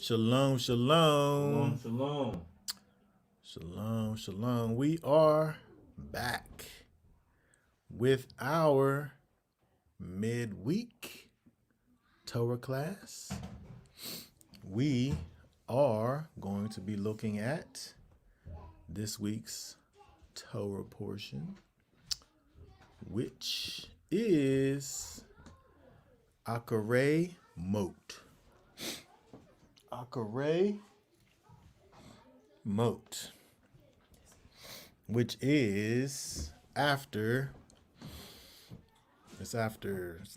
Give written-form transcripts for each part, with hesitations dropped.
Shalom, shalom. Shalom, shalom. Shalom, shalom. We are back with our midweek Torah class. We are going to be looking at this week's Torah portion, which is Acharei Mot. Acharei Mot, which is it's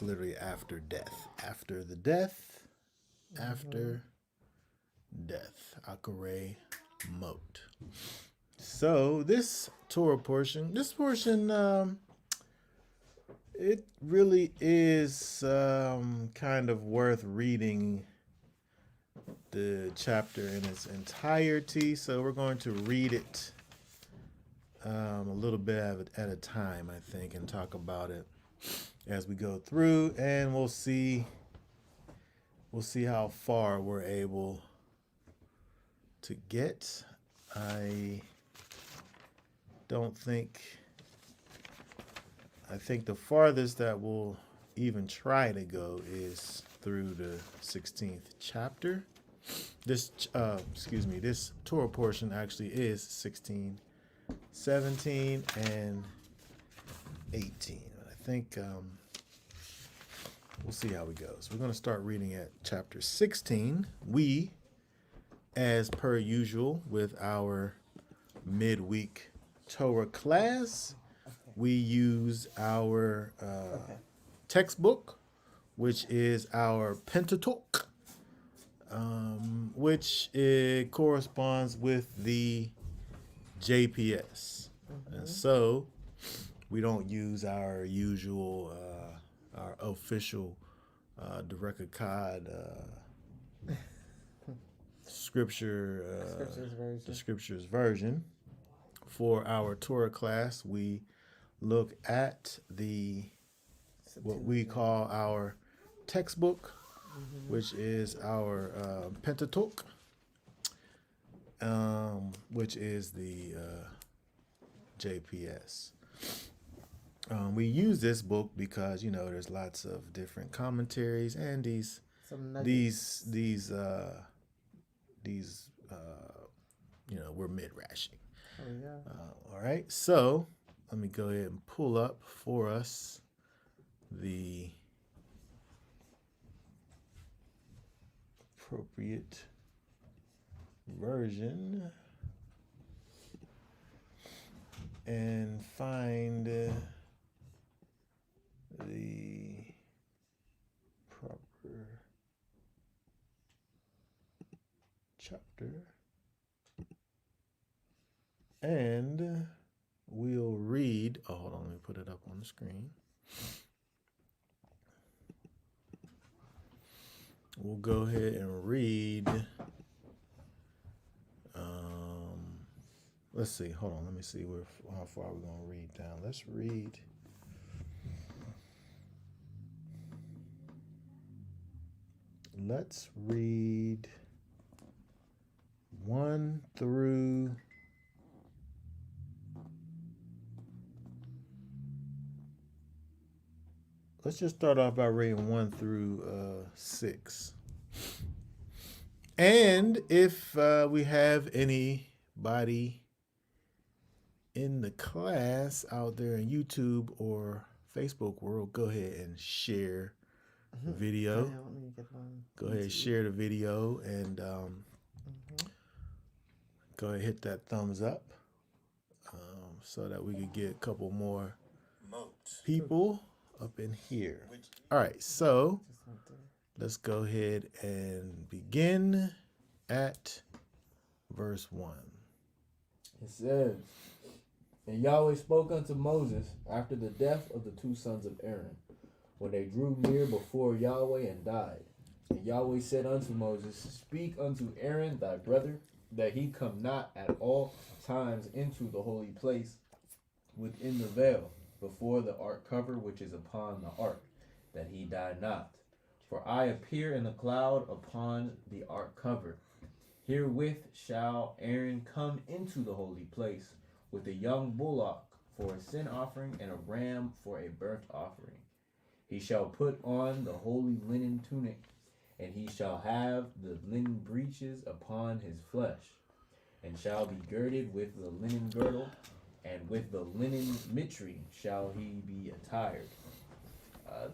literally after death. After the death, after death. Acharei Mot. So this Torah portion, it really is kind of worth reading the chapter in its entirety. So we're going to read it a little bit at a time, I think, and talk about it as we go through, and we'll see how far we're able to get. I think the farthest that we'll even try to go is through the 16th chapter. This Torah portion actually is 16, 17, and 18. I think we'll see how it goes. We're going to start reading at chapter 16. We, as per usual with our midweek Torah class, we use our textbook, which is our Pentateuch, which it corresponds with the JPS. And so we don't use our usual, our official Direct Akkad the scriptures version. For our Torah class, we look at what we call our textbook, which is our Pentateuch, which is the JPS. We use this book because there's lots of different commentaries and these we're mid-rashing. Oh, yeah. All right, so let me go ahead and pull up for us the appropriate version and find the proper chapter, and we'll read. Oh, hold on, let me put it up on the screen. We'll go ahead and read. Let's see. Hold on. Let me see how far we're going to read down. Let's read. Let's read 1 through. Let's just start off by reading 1 through 6. And if we have anybody in the class out there in YouTube or Facebook world, go ahead and share the video. Go ahead and share the video and go ahead and hit that thumbs up so that we can get a couple more people up in here. All right, so let's go ahead and begin at verse 1. It says, "And Yahweh spoke unto Moses after the death of the two sons of Aaron, when they drew near before Yahweh and died. And Yahweh said unto Moses, Speak unto Aaron thy brother, that he come not at all times into the holy place within the veil, before the ark cover which is upon the ark, that he die not. For I appear in the cloud upon the ark cover. Herewith shall Aaron come into the holy place with a young bullock for a sin offering and a ram for a burnt offering. He shall put on the holy linen tunic, and he shall have the linen breeches upon his flesh, and shall be girded with the linen girdle, and with the linen mitre shall he be attired.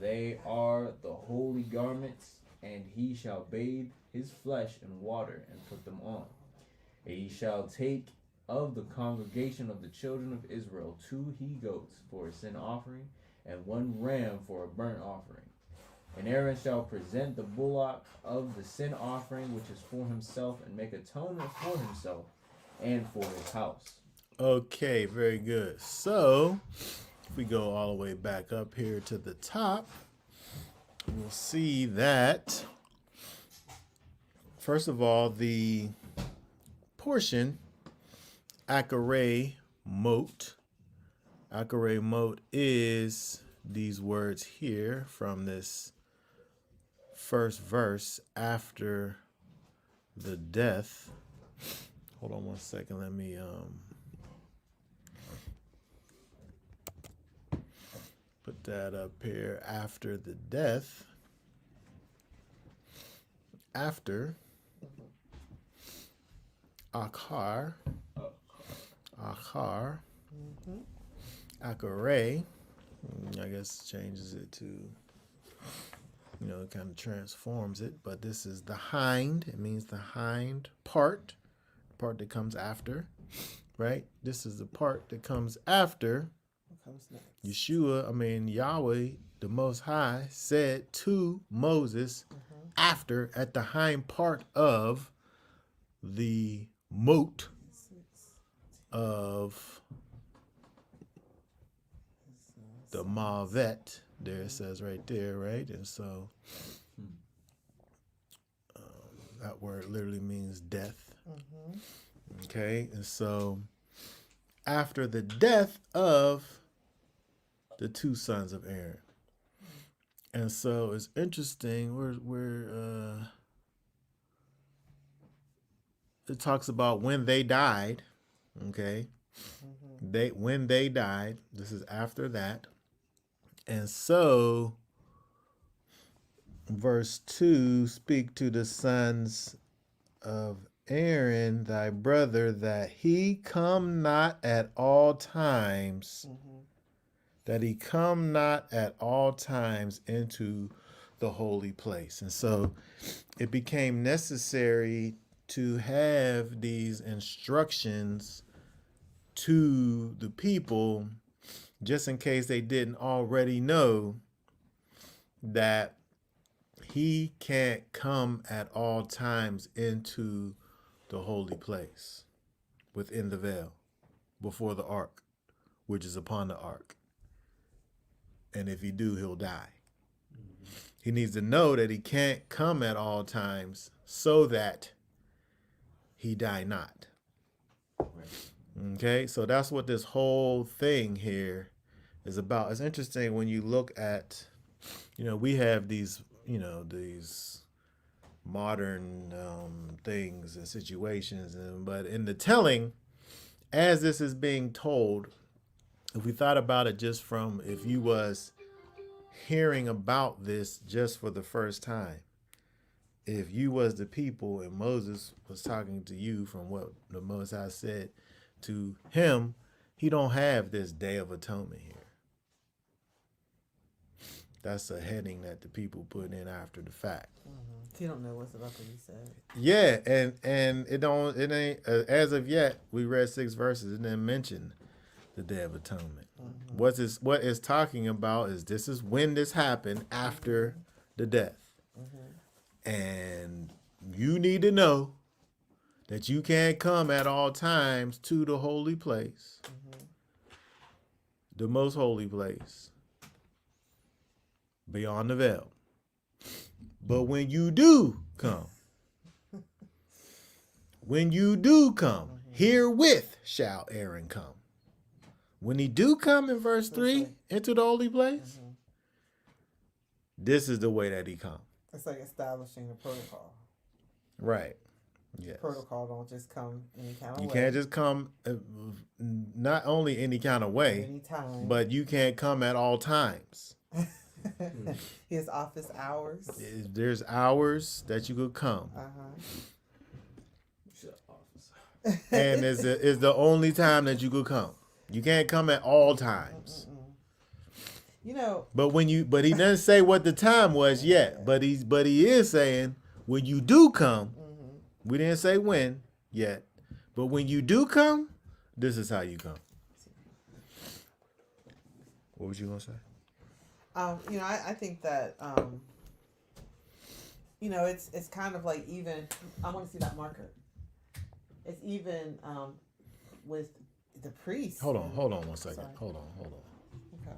They are the holy garments, and he shall bathe his flesh in water and put them on. And he shall take of the congregation of the children of Israel 2 he-goats for a sin offering, and 1 ram for a burnt offering. And Aaron shall present the bullock of the sin offering, which is for himself, and make atonement for himself and for his house. Okay, very good. So, if we go all the way back up here to the top, we'll see that, first of all, the portion, Acharei Mot. Acharei Mot is these words here from this first verse after the death. Hold on one second. Let me put that up here. After the death. After Achar. Acharei. I guess changes it to, kind of transforms it. But this is the hind. It means the hind part. The part that comes after. Right? This is the part that comes after. What comes next? Yahweh, the Most High, said to Moses after, at the hind part of the moat of the Mavet. There it says right there, right? And so that word literally means death. Okay, and so after the death of the 2 sons of Aaron. And so it's interesting where it talks about when they died. Okay. When they died, this is after that. And so verse 2, speak to the sons of Aaron, thy brother, that he come not at all times, that he come not at all times into the holy place. And so it became necessary to have these instructions to the people, just in case they didn't already know, that he can't come at all times into the holy place within the veil before the ark, which is upon the ark. And if he do, he'll die. He needs to know that he can't come at all times so that he die not. Okay, so that's what this whole thing here is about. It's interesting when you look at, we have these, these modern things and situations, but in the telling, as this is being told, if we thought about it just from, if you was hearing about this just for the first time, if you was the people and Moses was talking to you from what the Most High said to him, he don't have this Day of Atonement here. That's a heading that the people put in after the fact. He don't know what's about to be said. Yeah, and it ain't as of yet. We read 6 verses and then mention the Day of Atonement. What it's talking about is this is when this happened after the death, and you need to know that you can't come at all times to the holy place, the most holy place, beyond the veil. But when you do come, herewith shall Aaron come. When he do come in verse 3 into the holy place, this is the way that he come. It's like establishing a protocol. Right. Yes. Protocol don't just come any kind of way. You can't just come, not only any kind of way, anytime. but you can't come at all times. His office hours. There's hours that you could come. And is the only time that you could come. You can't come at all times. You know. But he doesn't say what the time was yet. But he is saying when you do come, we didn't say when yet. But when you do come, this is how you come. What was you gonna say? You know, I think that you know, it's kind of like even I want to see that marker. It's even with the priest. Hold on 1 second. Sorry. Hold on. Okay.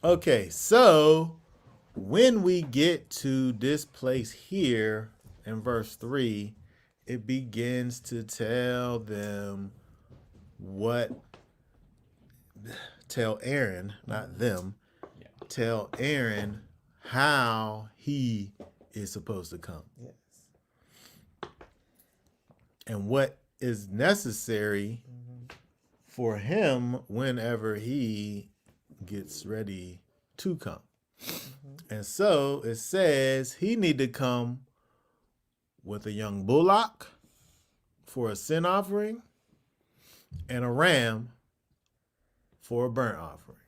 Okay, so when we get to this place here in verse 3, it begins to tell them tell Aaron, not them, tell Aaron how he is supposed to come. Yes. And what is necessary for him whenever he gets ready to come. And so it says he need to come with a young bullock for a sin offering and a ram for a burnt offering.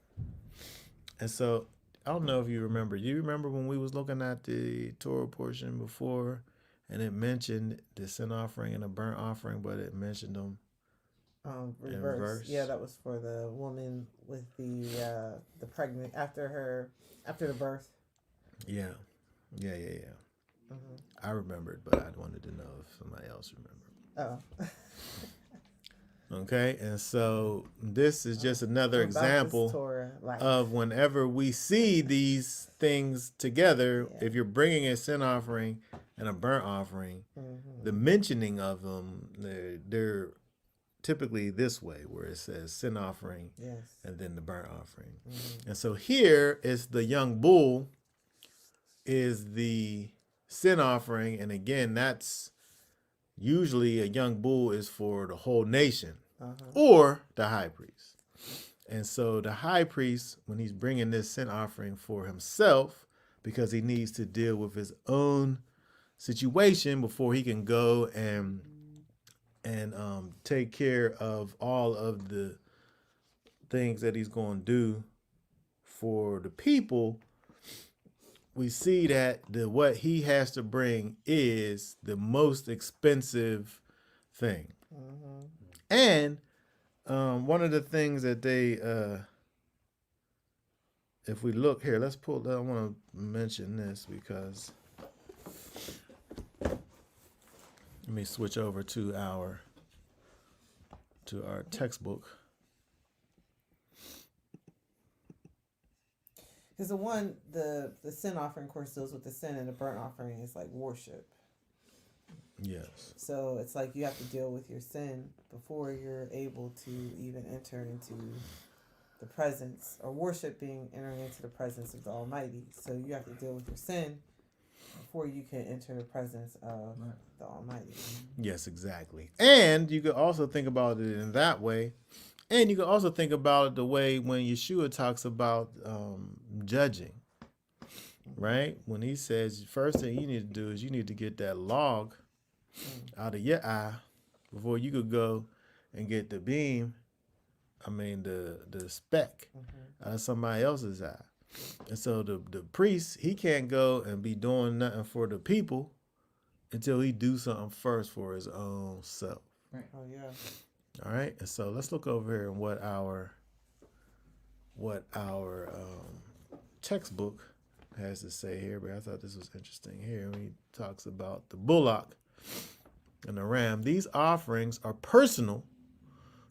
And so I don't know if you remember. Do you remember when we was looking at the Torah portion before and it mentioned the sin offering and a burnt offering, but it mentioned them reverse. Yeah, that was for the woman with the pregnant after the birth. Yeah. I remembered, but I wanted to know if somebody else remembered. Oh. Okay, and so this is just another example of whenever we see these things together, if you're bringing a sin offering and a burnt offering, the mentioning of them, they're typically this way, where it says sin offering and then the burnt offering. And so here is the young bull is the sin offering. And again, that's usually a young bull is for the whole nation or the high priest. And so the high priest, when he's bringing this sin offering for himself, because he needs to deal with his own situation before he can go and take care of all of the things that he's going to do for the people, we see that what he has to bring is the most expensive thing. And one of the things that they, if we look here, I want to mention this because let me switch over to our textbook. Because the sin offering, of course, deals with the sin, and the burnt offering is like worship. Yes. So it's like you have to deal with your sin before you're able to even enter into the presence, or worship being entering into the presence of the Almighty. So you have to deal with your sin before you can enter the presence of the Almighty. Yes, exactly. And you could also think about it in that way. And you can also think about it the way when Yeshua talks about judging, right? When he says, first thing you need to do is you need to get that log out of your eye before you could go and get the beam, the speck out of somebody else's eye. And so the priest, he can't go and be doing nothing for the people until he do something first for his own self. Right. Oh, yeah. All right, and so let's look over here and what what our textbook has to say here, but I thought this was interesting here when he talks about the bullock and the ram. These offerings are personal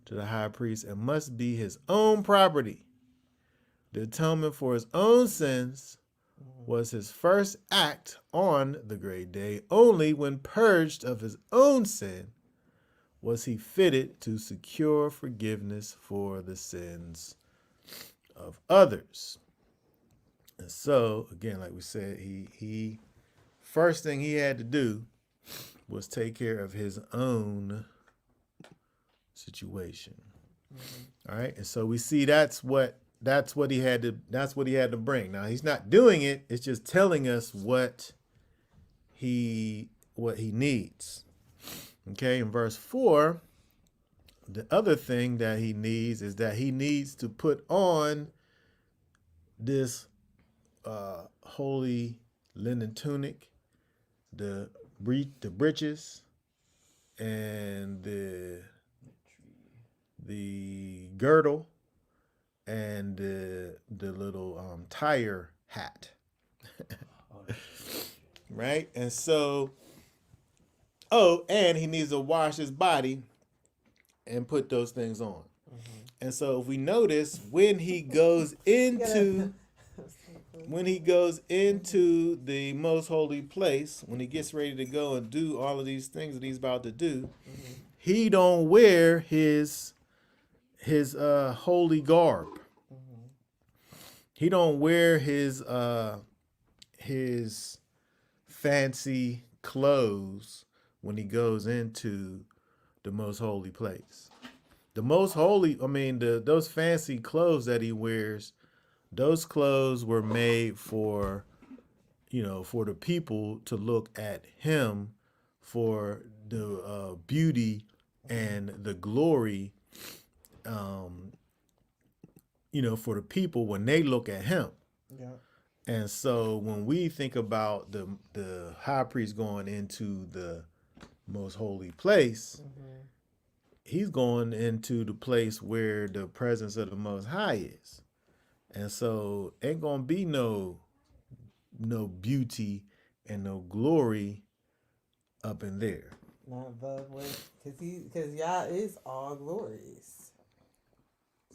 to the high priest and must be his own property. The atonement for his own sins was his first act on the great day. Only when purged of his own sin was he fitted to secure forgiveness for the sins of others. And so, again, like we said, he first thing he had to do was take care of his own situation. All right, and so we see that's what he had to bring. Now he's not doing it; it's just telling us what he needs. Okay, in verse 4, the other thing that he needs is that he needs to put on this holy linen tunic, the breeches, and the girdle, and the little tire hat. Right? And so, and he needs to wash his body and put those things on. And so if we notice, when he goes into the most holy place, when he gets ready to go and do all of these things that he's about to do, he don't wear his holy garb. He don't wear his fancy clothes when he goes into the most holy place. The most holy, those fancy clothes that he wears, those clothes were made for the people to look at him for the beauty and the glory, for the people when they look at him. Yeah. And so when we think about the high priest going into the most holy place, he's going into the place where the presence of the Most High is. And so ain't gonna be no beauty and no glory up in there. Not above what, because Yah is all glorious.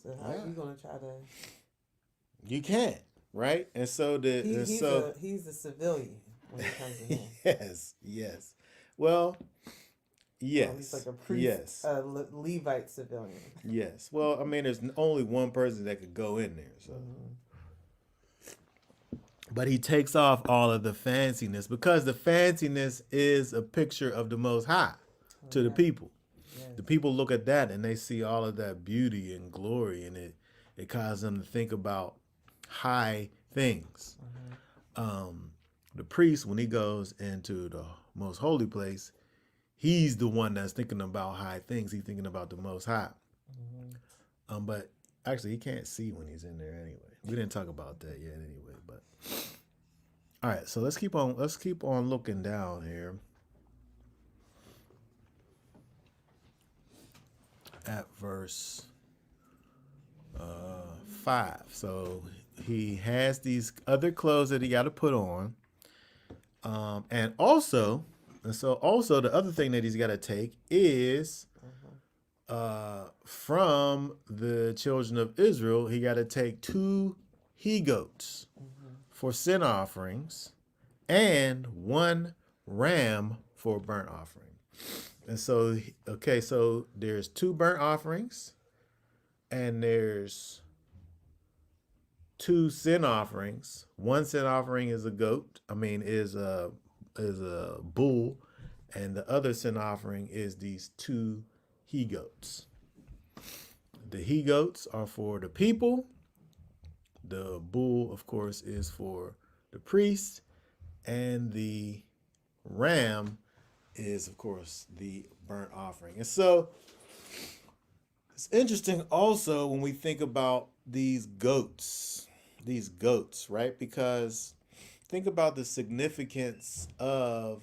So how are you gonna try to? You can't, right? And so he's a civilian when it comes to him. Yes. Well, yes. Well, he's like a priest, yes. a Levite civilian. Yes. Well, there's only one person that could go in there, so. But he takes off all of the fanciness because the fanciness is a picture of the Most High to the people. Yes. The people look at that and they see all of that beauty and glory, and it causes them to think about high things. The priest, when he goes into the most holy place, he's the one that's thinking about high things. He's thinking about the Most High. But actually, he can't see when he's in there anyway. We didn't talk about that yet anyway. But all right, so let's keep on looking down here at verse 5. So he has these other clothes that he got to put on, and also the other thing that he's got to take is from the children of Israel, he got to take 2 he-goats for sin offerings and 1 ram for a burnt offering. And so, so there's 2 burnt offerings and there's 2 sin offerings. 1 sin offering is a goat. Is a bull, and the other sin offering is these 2 he-goats. The he-goats are for the people. The bull, of course, is for the priest, and the ram is, of course, the burnt offering. And so it's interesting also when we think about these goats, right? Because think about the significance of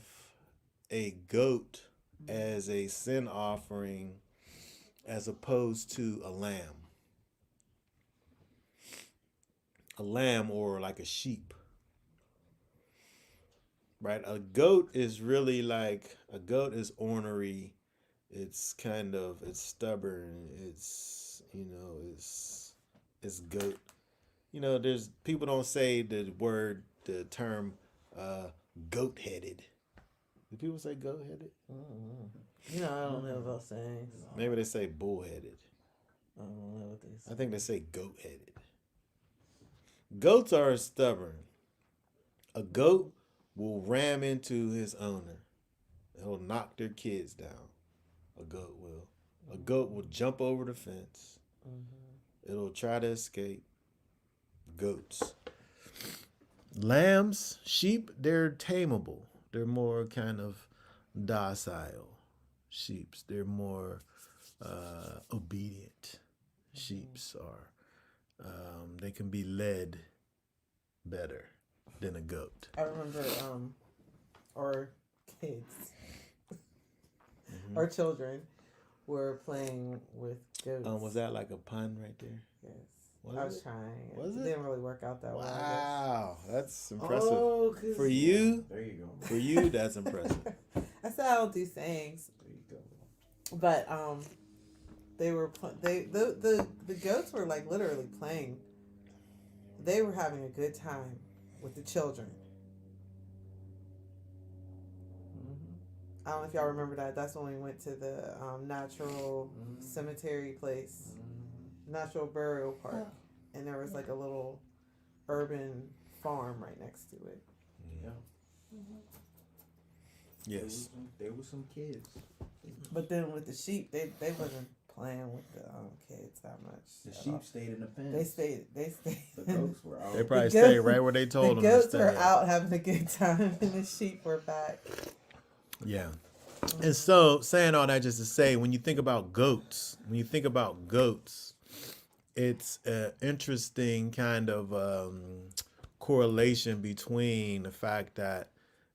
a goat as a sin offering as opposed to a lamb. a lamb or like a sheep. Right? A goat is really like a goat is ornery. It's stubborn. It's goat. There's people don't say the term goat headed. Do people say goat headed? I don't know about sayings. Maybe they say bull headed. I don't know what they say. I think they say goat headed. Goats are stubborn. A goat will ram into his owner. He'll knock their kids down. A goat will. A goat will jump over the fence. It'll try to escape. Goats. Lambs, sheep, they're tameable. They're more kind of docile. Sheeps, they're more obedient. Sheeps are. They can be led better than a goat. I remember our kids, our children were playing with goats. Was that like a pun right there? Yes. I was trying. Was it? Didn't really work out that well. Wow, that's impressive. Oh, for you, There you go. for you, that's impressive. I said I don't do sayings, There you go. but they were the goats were like literally playing. They were having a good time with the children. I don't know if y'all remember that. That's when we went to the natural cemetery place, natural burial park, and there was like a little urban farm right next to it. Yeah. Yes. There were some kids. But then with the sheep, they wasn't playing with the kids that much. The at sheep all. stayed in the pen. They stayed. The goats were out. They probably The goat- stayed right where they told The them to goats stay. were out having a good time, and the sheep were back. Yeah. And so, saying all that just to say, when you think about goats, it's an interesting kind of correlation between the fact that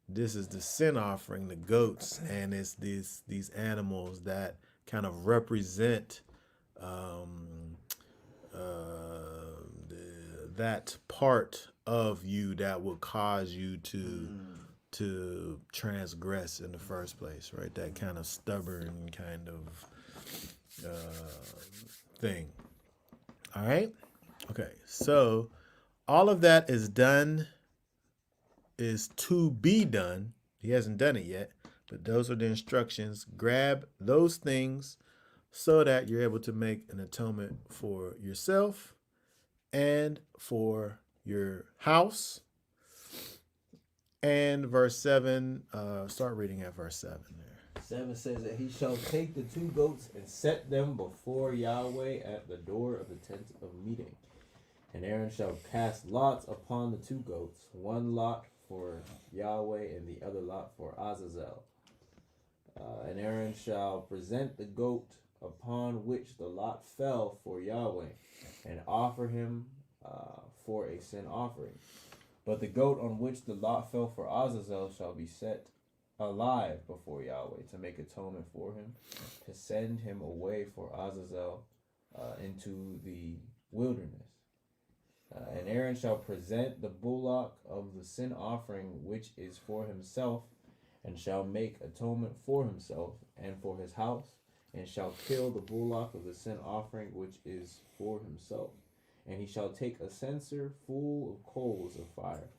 this is the sin offering, the goats, and it's these animals that kind of represent that part of you that will cause you to transgress in the first place, right? That kind of stubborn kind of thing. All right? Okay, so all of that is to be done. He hasn't done it yet, but those are the instructions. Grab those things so that you're able to make an atonement for yourself and for your house. And verse 7, start reading at verse 7 there. 7 says that he shall take the 2 goats and set them before Yahweh at the door of the tent of meeting. And Aaron shall cast lots upon the 2 goats, one lot for Yahweh and the other lot for Azazel. And Aaron shall present the goat upon which the lot fell for Yahweh, and offer him for a sin offering. But the goat on which the lot fell for Azazel shall be set alive before Yahweh to make atonement for him, to send him away for Azazel into the wilderness. And Aaron shall present the bullock of the sin offering which is for himself, and shall make atonement for himself and for his house, and shall kill the bullock of the sin offering which is for himself. And he shall take a censer full of coals of fire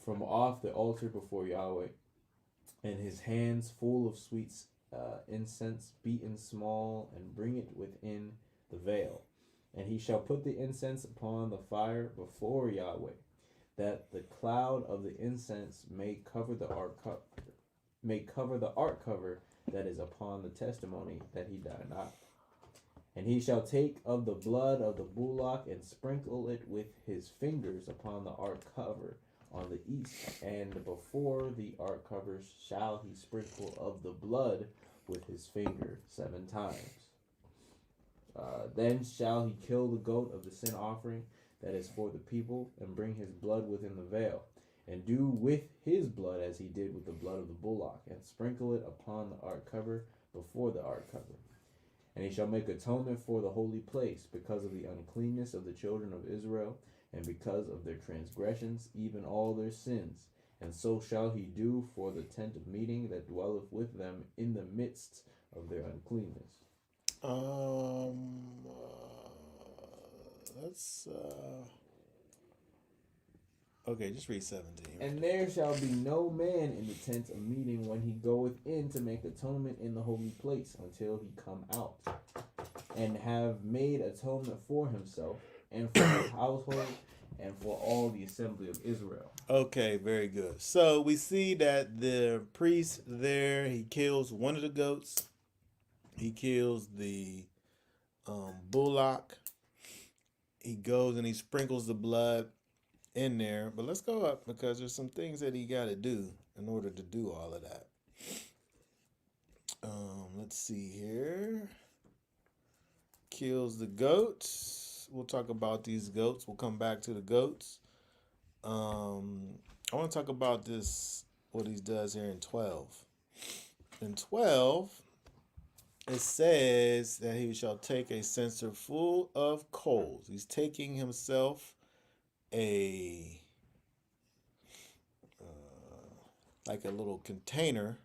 from off the altar before Yahweh, and his hands full of sweet incense beaten small, and bring it within the veil. And he shall put the incense upon the fire before Yahweh, that the cloud of the incense may cover the ark cover that is upon the testimony, that he die not. And he shall take of the blood of the bullock and sprinkle it with his fingers upon the ark cover on the east, and before the ark cover shall he sprinkle of the blood with his finger 7 times. Then shall he kill the goat of the sin offering that is for the people, and bring his blood within the veil, and do with his blood as he did with the blood of the bullock, and sprinkle it upon the ark cover before the ark cover. And he shall make atonement for the holy place because of the uncleanness of the children of Israel, and because of their transgressions, even all their sins. And so shall he do for the tent of meeting that dwelleth with them in the midst of their uncleanness. Let's okay, just read 17. And there shall be no man in the tent of meeting when he goeth in to make atonement in the holy place until he come out, and have made atonement for himself and for his household and for all the assembly of Israel. Okay, very good. So we see that the priest there, he kills one of the goats. He kills the bullock. He goes and he sprinkles the blood in there. But let's go up because there's some things that he got to do in order to do all of that. Let's see here. Kills the goats. We'll talk about these goats. We'll come back to the goats. I want to talk about this, what he does here in 12. In 12, it says that he shall take a censer full of coals. He's taking himself like a little container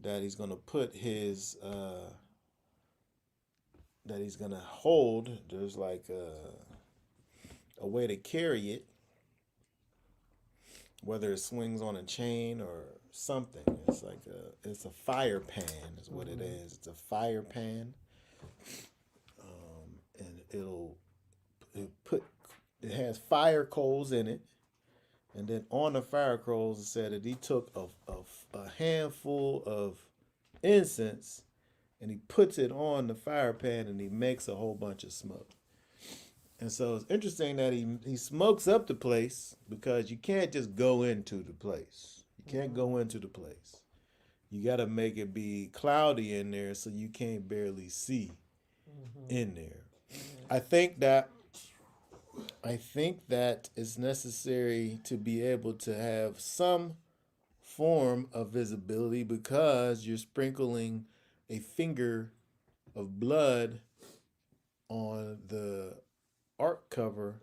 that he's going to put his, that he's going to hold. There's like a way to carry it, whether it swings on a chain or something. It's like it's a fire pan is what it is. It's a fire pan, and it has fire coals in it, and then on the fire coals it said that he took a handful of incense and he puts it on the fire pan and he makes a whole bunch of smoke. And so it's interesting that he smokes up the place because you can't just go into the place. You can't go into the place. You got to make it be cloudy in there so you can't barely see in there. I think that it's necessary to be able to have some form of visibility because you're sprinkling a finger of blood on the ark cover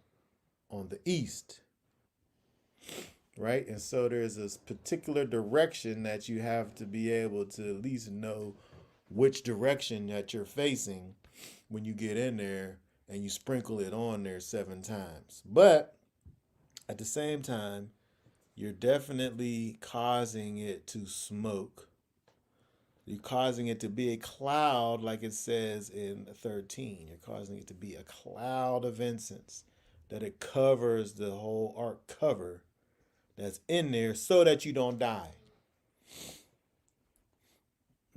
on the east, right? And so there's this particular direction that you have to be able to at least know which direction that you're facing when you get in there and you sprinkle it on there 7 times. But at the same time, you're definitely causing it to smoke. You're causing it to be a cloud, like it says in 13. You're causing it to be a cloud of incense, that it covers the whole ark cover that's in there so that you don't die.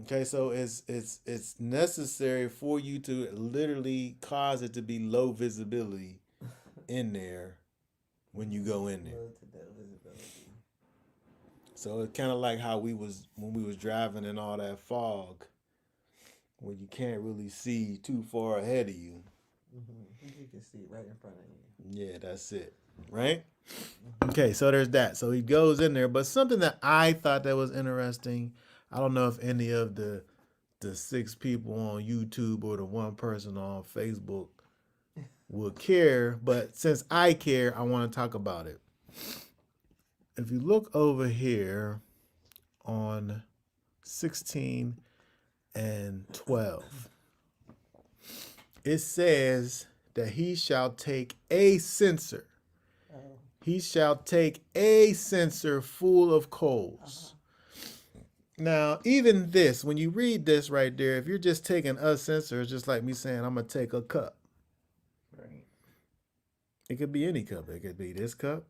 Okay, so it's necessary for you to literally cause it to be low visibility in there when you go in there. So it's kind of like how when we was driving in all that fog, when you can't really see too far ahead of you. You can see right in front of you. Yeah, that's it. Right? Okay, so there's that. So he goes in there, but something that I thought that was interesting, I don't know if any of the 6 people on YouTube or the 1 person on Facebook would care, but since I care, I want to talk about it. If you look over here on 16 and 12, it says that he shall take a censer. He shall take a censer full of coals. Now, even this, when you read this right there, if you're just taking a censer, it's just like me saying, I'm going to take a cup. Right. It could be any cup. It could be this cup.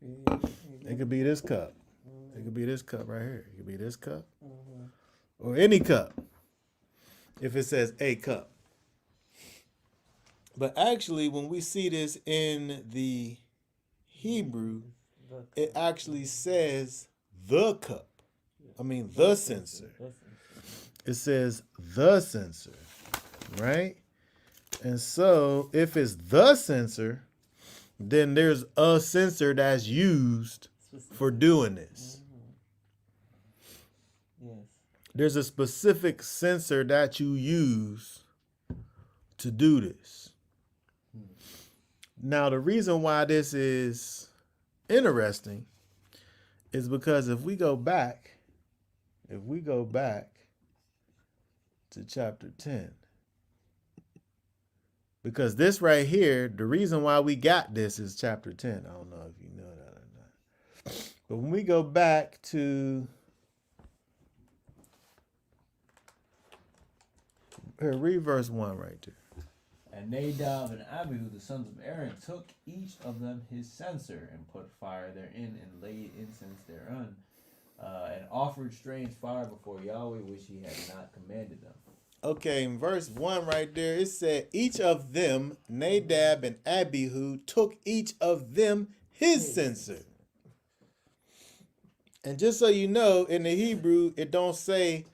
It could be this cup. It could be this cup right here. It could be this cup. Or any cup. If it says a cup. But actually, when we see this in the Hebrew, it actually says the cup. I mean, the censer. It says the censer, right? And so if it's the censer, then there's a censer that's used for doing this. Yes. There's a specific censer that you use to do this. Now, the reason why this is interesting is because if we go back to chapter 10, because this right here, the reason why we got this is chapter 10. I don't know if you know that or not. But when we go back to here, read verse 1 right there. And Nadab and Abihu, the sons of Aaron, took each of them his censer and put fire therein and laid incense thereon, and offered strange fire before Yahweh, which he had not commanded them. Okay, in verse 1 right there, it said, each of them, Nadab and Abihu, took each of them his censer. And just so you know, in the Hebrew, it don't say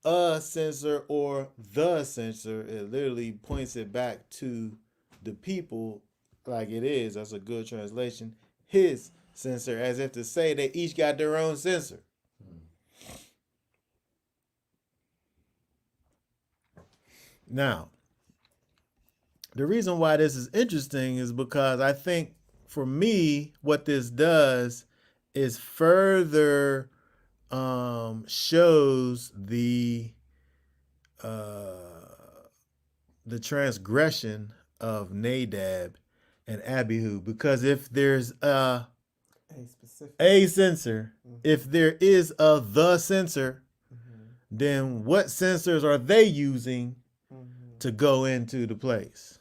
a censer or the censer. It literally points it back to the people like it is. That's a good translation. His censer, as if to say they each got their own censer. Now, the reason why this is interesting is because I think for me, what this does is further shows the transgression of Nadab and Abihu. Because if there's a censer, if there is the censer, then what censers are they using to go into the place?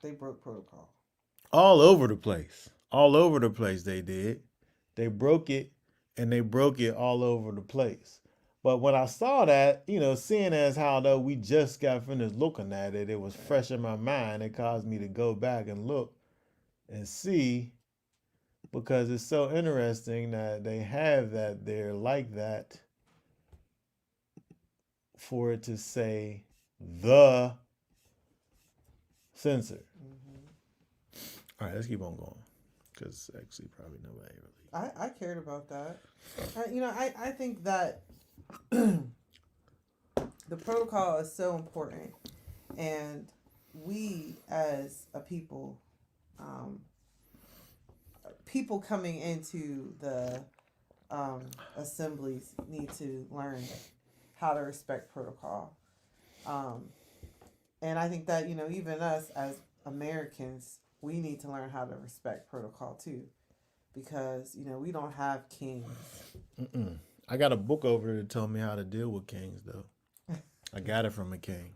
They broke protocol. All over the place. All over the place they did. They broke it, and they broke it all over the place. But when I saw that, seeing as how though we just got finished looking at it, it was fresh in my mind. It caused me to go back and look and see, because it's so interesting that they have that there like that for it to say the censer. All right, let's keep on going, because actually probably nobody really. I cared about that. I think that the protocol is so important, and we as a people, people coming into the assemblies need to learn how to respect protocol. And I think that, even us as Americans, we need to learn how to respect protocol too, because, we don't have kings. I got a book over there that told me how to deal with kings, though. I got it from a king.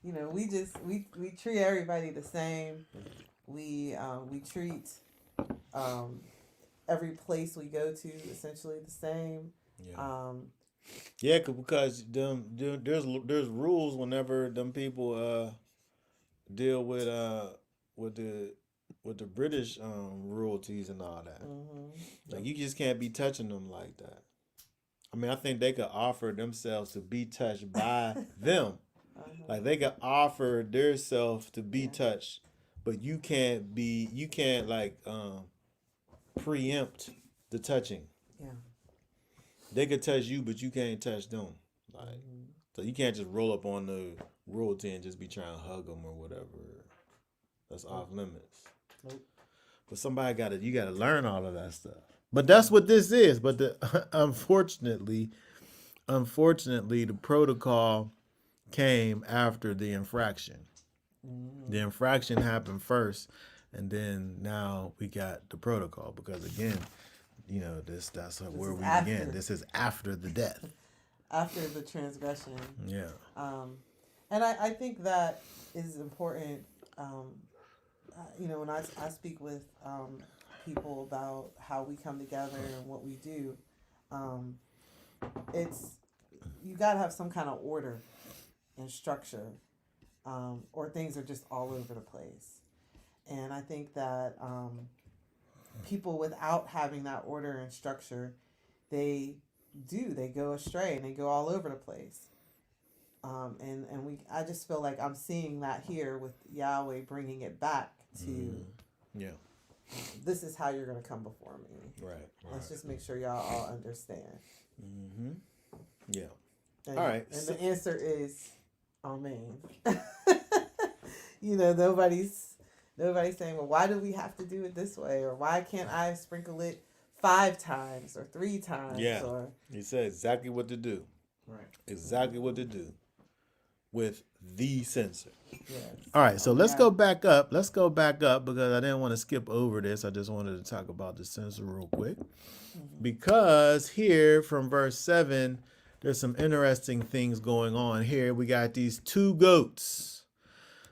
We treat everybody the same. We treat every place we go to essentially the same. Yeah. Because there's rules whenever them people deal with the British royalties and all that. Like, you just can't be touching them like that. I mean, I think they could offer themselves to be touched by them. Like, they could offer themselves to be touched, but you can't preempt the touching. Yeah. They could touch you, but you can't touch them. Like, so you can't just roll up on the royalty and just be trying to hug them or whatever. That's off limits. Nope. But you gotta learn all of that stuff. But that's what this is. But unfortunately, the protocol came after the infraction. The infraction happened first, and then now we got the protocol, because again, that's where we begin. This is after the death. After the transgression. Yeah. And I think that is important. When I speak with people about how we come together and what we do, you got to have some kind of order and structure, or things are just all over the place. And I think that people without having that order and structure, they go astray and they go all over the place. I just feel like I'm seeing that here with Yahweh bringing it back to, this is how you're going to come before me. Right. Let's just make sure y'all all understand. Yeah. And, all right. And the answer is Amen. Nobody's saying, well, why do we have to do it this way? Or why can't I sprinkle it 5 times or 3 times? Yeah. Or He said exactly what to do. Right. Exactly what to do with the censer. yes. All right, so let's Yeah. go back up. Let's go back up because I didn't want to skip over this. I just wanted to talk about the censer real quick. Because here from verse 7, there's some interesting things going on here. We got these 2 goats.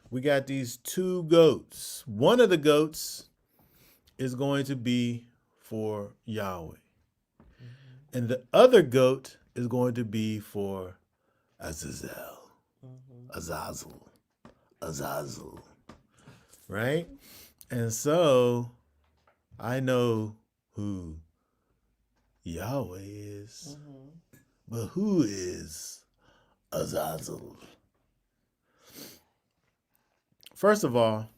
One of the goats is going to be for Yahweh. And the other goat is going to be for Azazel. Azazel. Right? And so I know who Yahweh is. But who is Azazel? First of all,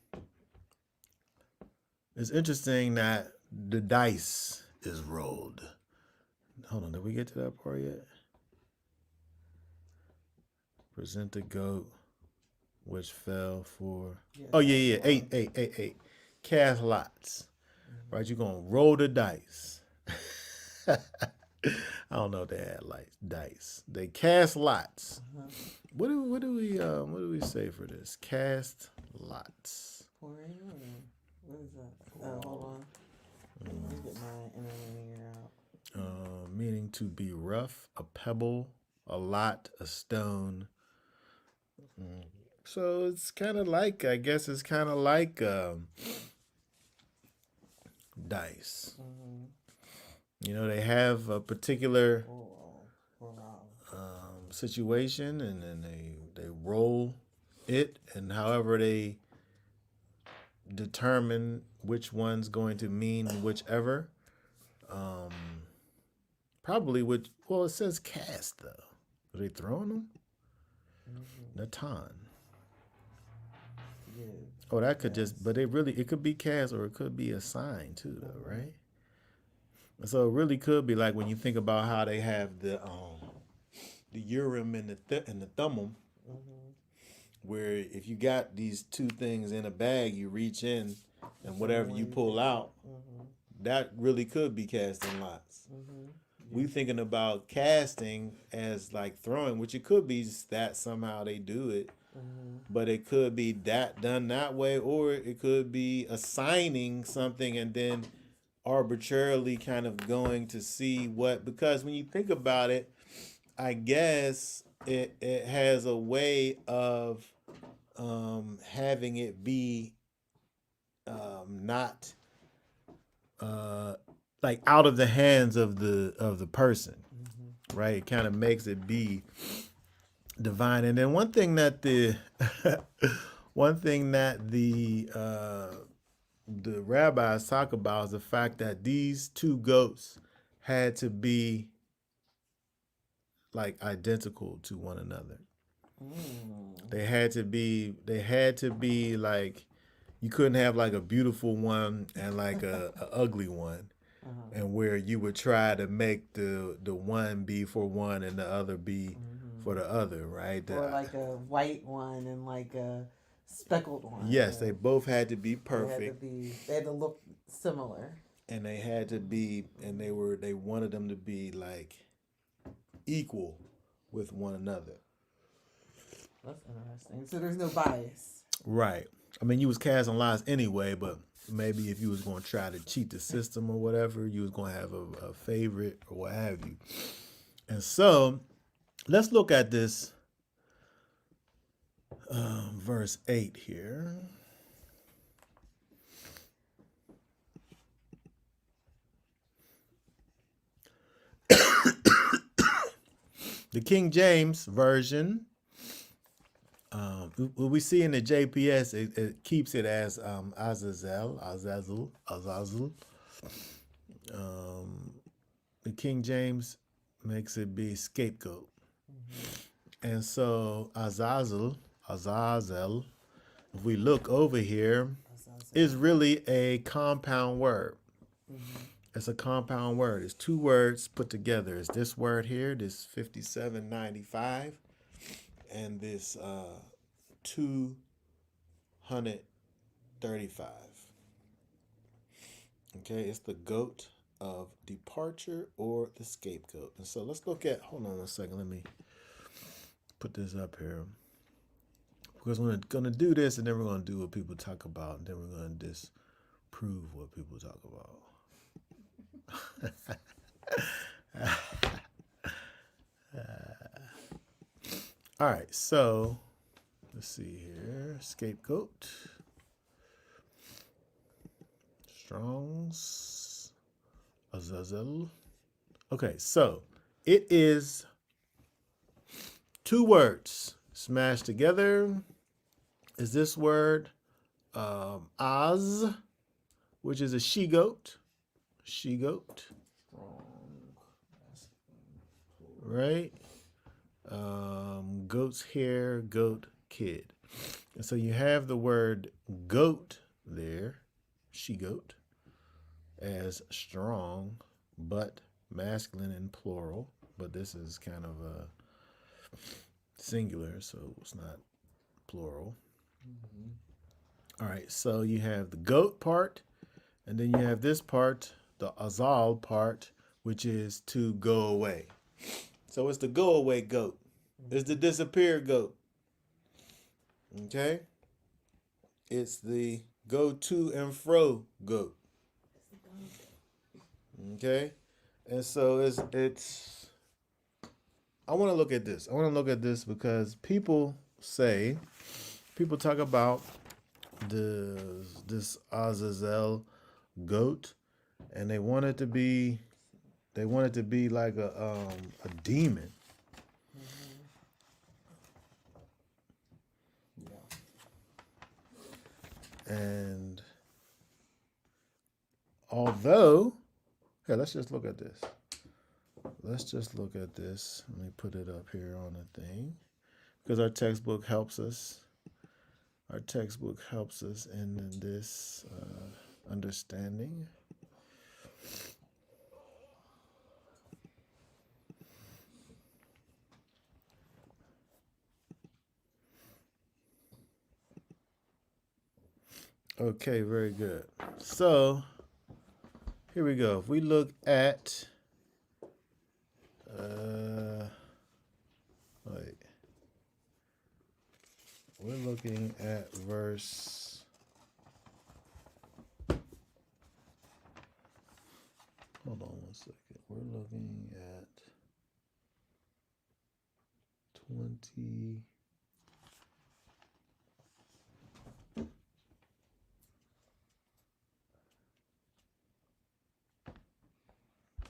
it's interesting that the dice is rolled. Hold on, did we get to that part yet? Present the goat, which fell for. Yes, Oh yeah, 8. Cast lots. Right, you're gonna roll the dice. I don't know if they had like dice. They cast lots. What do we say for this? Cast lots. What is that? Oh, hold on. Let me get my interlinear out. Meaning to be rough, a pebble, a lot, a stone. So it's kind of like, I guess it's kind of like dice. They have a particular situation, and then they roll it, and however they determine which one's going to mean whichever. Probably it says cast though. Are they throwing them? Natan. Yeah. Oh, that could but it could be cast or it could be a sign too though, right? So it really could be like when you think about how they have the Urim and the Thummim, where if you got these 2 things in a bag, you reach in and whatever you pull out, that really could be casting lots. We thinking about casting as like throwing, which it could be that somehow they do it, but it could be that done that way, or it could be assigning something and then arbitrarily kind of going to see what, because when you think about it, I guess it has a way of having it be not like out of the hands of the person, right? It kind of makes it be divine. And then one thing that the rabbis talk about is the fact that these 2 goats had to be like identical to one another. They had to be like, you couldn't have like a beautiful one and like a ugly one. And where you would try to make the one be for one and the other be for the other, right? Or like a white one and like a speckled one. Yes, they both had to be perfect. They had to look similar. And they had to be, and they wanted them to be like equal with one another. That's interesting. So there's no bias. Right. I mean, you was casting lots anyway, but maybe if you was going to try to cheat the system or whatever, you was going to have a favorite or what have you. And so let's look at this verse 8 here. The King James Version, what we see in the JPS, it keeps it as Azazel. The King James makes it be scapegoat. And so Azazel, if we look over here, is really a compound word. It's a compound word. It's 2 words put together. It's this word here, this 5795, and this 235. Okay, it's the goat of departure or the scapegoat. And so let's look at, hold on one second, let me put this up here. Because we're going to do this, and then we're going to do what people talk about, and then we're going to disprove what people talk about. All right, so let's see here. Scapegoat. Strong's. Azazel. Okay, so it is two words smashed together. Is this word Az, which is a she-goat. She-goat. Right? Goat's hair, goat, kid. And so you have the word goat there, she-goat, as strong, but masculine and plural. But this is kind of a singular, so it's not plural. Mm-hmm. All right, so you have the goat part, and then you have this part, the azal part, which is to go away. So it's the go away goat. It's the disappear goat. Okay? It's the go to and fro goat. Okay? And so it's I want to look at this. I want to look at this because people talk about this Azazel goat, and they want it to be like a demon. And although, okay, let's just look at this. Let me put it up here on the thing because our textbook helps us. Our textbook helps us in this understanding. Okay, very good. So here we go. If we look at we're looking at verse. Hold on one second. We're looking at 20.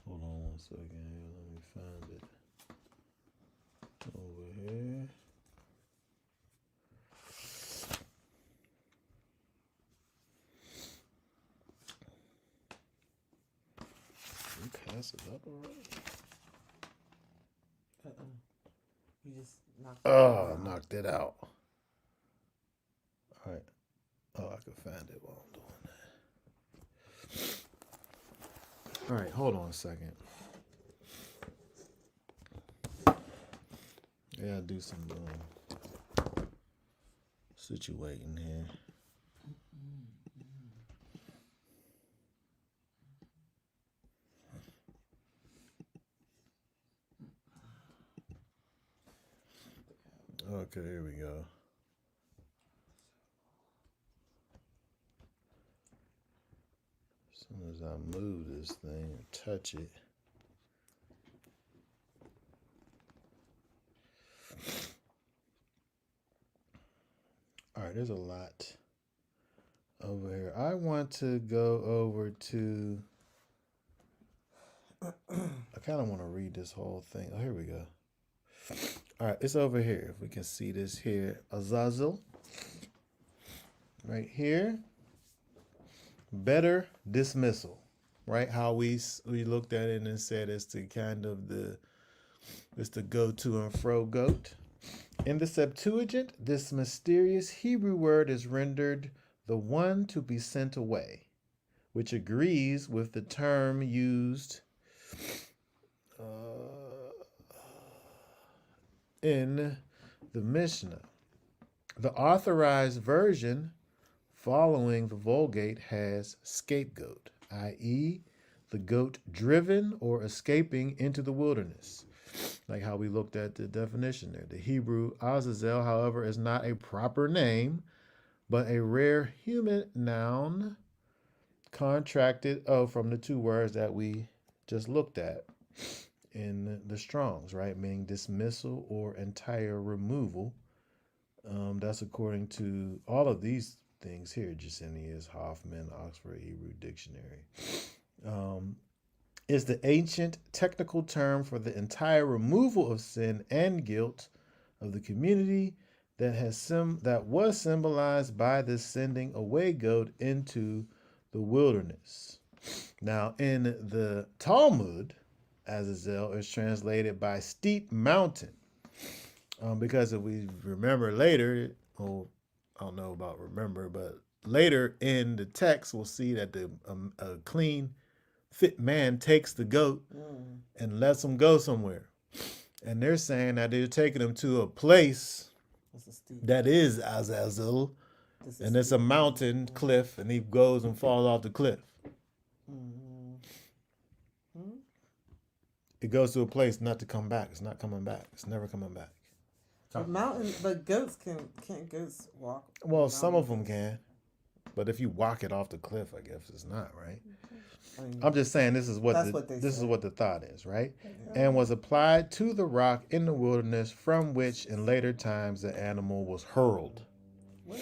Hold on one second here. Let me find it. Over here. You pass it up already? You just knocked it out. Knocked it out. All right. Oh, I can find it while I'm doing that. All right, hold on a second. Yeah, do some situating here. Okay, here we go. As soon as I move this thing and touch it. All right, there's a lot over here. I want to go over to, I kind of want to read this whole thing. Oh, here we go. All right, it's over here. If we can see this here. Azazel. Right here. Better dismissal. Right? How we looked at it and said it's the kind of it's the go to and fro goat. In the Septuagint, this mysterious Hebrew word is rendered the one to be sent away, which agrees with the term used in the Mishnah. The authorized version following the Vulgate has scapegoat, i.e., the goat driven or escaping into the wilderness, like how we looked at the definition there. The Hebrew Azazel, however, is not a proper name, but a rare human noun contracted from the two words that we just looked at in the Strongs, right? Meaning dismissal or entire removal. That's according to all of these things here, Gesenius, Hoffman, Oxford Hebrew Dictionary. Is the ancient technical term for the entire removal of sin and guilt of the community that was symbolized by the sending away goat into the wilderness. Now, in the Talmud, Azazel is translated by steep mountain. Because if we remember later, well, I don't know about remember, but later in the text, we'll see that a clean, fit man takes the goat and lets him go somewhere. And they're saying that they're taking him to a place that is Azazel, and it's a mountain cliff, and he goes and falls off the cliff. It goes to a place not to come back. It's not coming back. It's never coming back. But goats can't goats walk? Well, some of them can, but if you walk it off the cliff, I guess it's not, right? I'm just saying this is what the thought is, right? Yeah. And was applied to the rock in the wilderness, from which in later times the animal was hurled. What?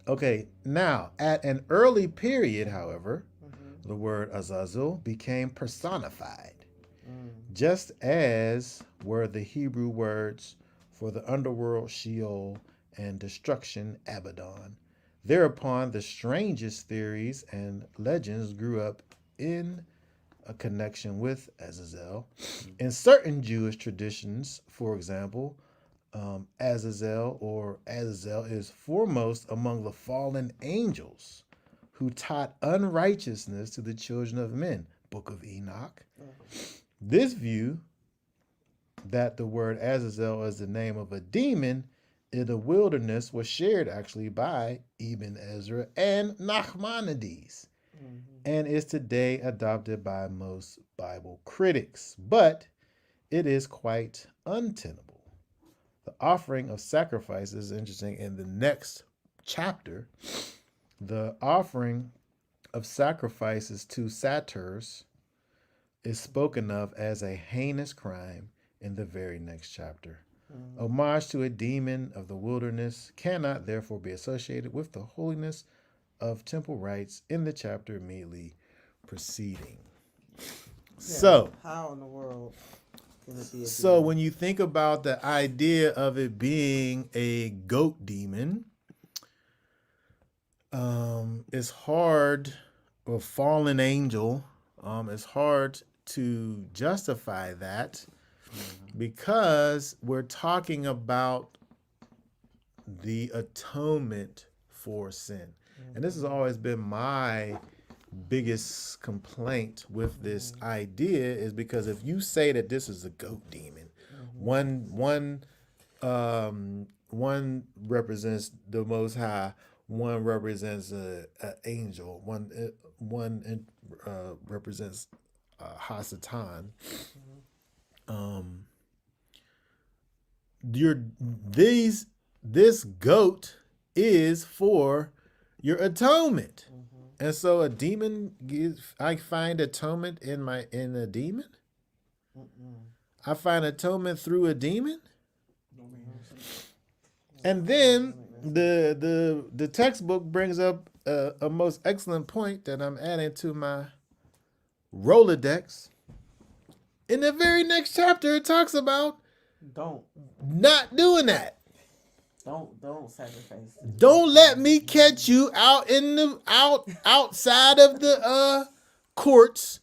Okay, now at an early period, however, the word Azazel became personified, just as were the Hebrew words for the underworld Sheol and destruction Abaddon. Thereupon, the strangest theories and legends grew up in a connection with Azazel. In certain Jewish traditions, for example, Azazel is foremost among the fallen angels who taught unrighteousness to the children of men, Book of Enoch. This view that the word Azazel is the name of a demon in the wilderness was shared actually by Ibn Ezra and Nachmanides, and is today adopted by most Bible critics, but it is quite untenable. The offering of sacrifices is interesting. In the next chapter, the offering of sacrifices to satyrs is spoken of as a heinous crime in the very next chapter. Homage to a demon of the wilderness cannot therefore be associated with the holiness of temple rites in the chapter immediately preceding. Yeah, so, how in the world can it be a so demon? When you think about the idea of it being a goat demon, it's hard, or fallen angel, it's hard to justify that. Because we're talking about the atonement for sin. And this has always been my biggest complaint with this idea, is because if you say that this is a goat demon, one represents the Most High, one represents an angel, one represents Hasatan. This goat is for your atonement, and so a demon I find atonement in a demon. I find atonement through a demon, and then the textbook brings up a most excellent point that I'm adding to my Rolodex. In the very next chapter, it talks about not doing that. Don't sacrifice. Don't let me catch you outside of the courts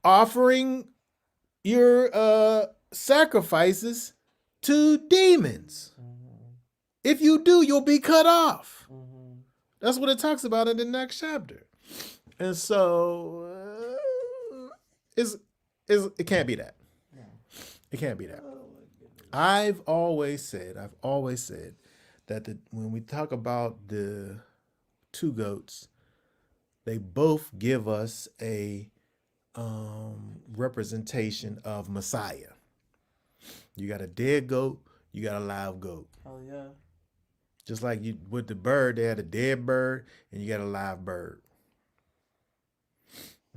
offering your sacrifices to demons. If you do, you'll be cut off. That's what it talks about in the next chapter. And so it can't be that. It can't be that. I've always said that when we talk about the two goats, they both give us a representation of Messiah. You got a dead goat, you got a live goat. Oh yeah. Just like you with the bird, they had a dead bird and you got a live bird.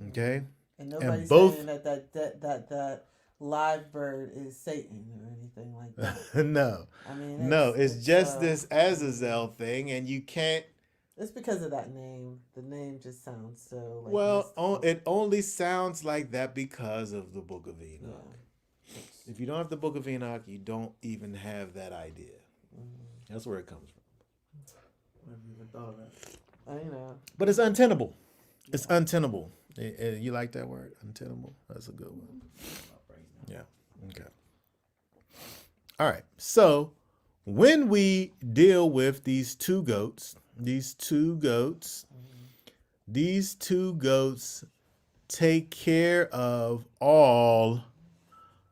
Okay? And nobody's both- saying that live bird is Satan or anything like that. No. I mean, No, it's just uh, this Azazel thing, and you can't. It's because of that name. The name just sounds so like. Well, mystical. it only sounds like that because of the Book of Enoch. Yeah. If you don't have the Book of Enoch, you don't even have that idea. That's where it comes from. Never even thought of that. I know. But it's untenable. It's untenable. You like that word? Untenable? That's a good one. Yeah. Okay. All right. So when we deal with these two goats take care of all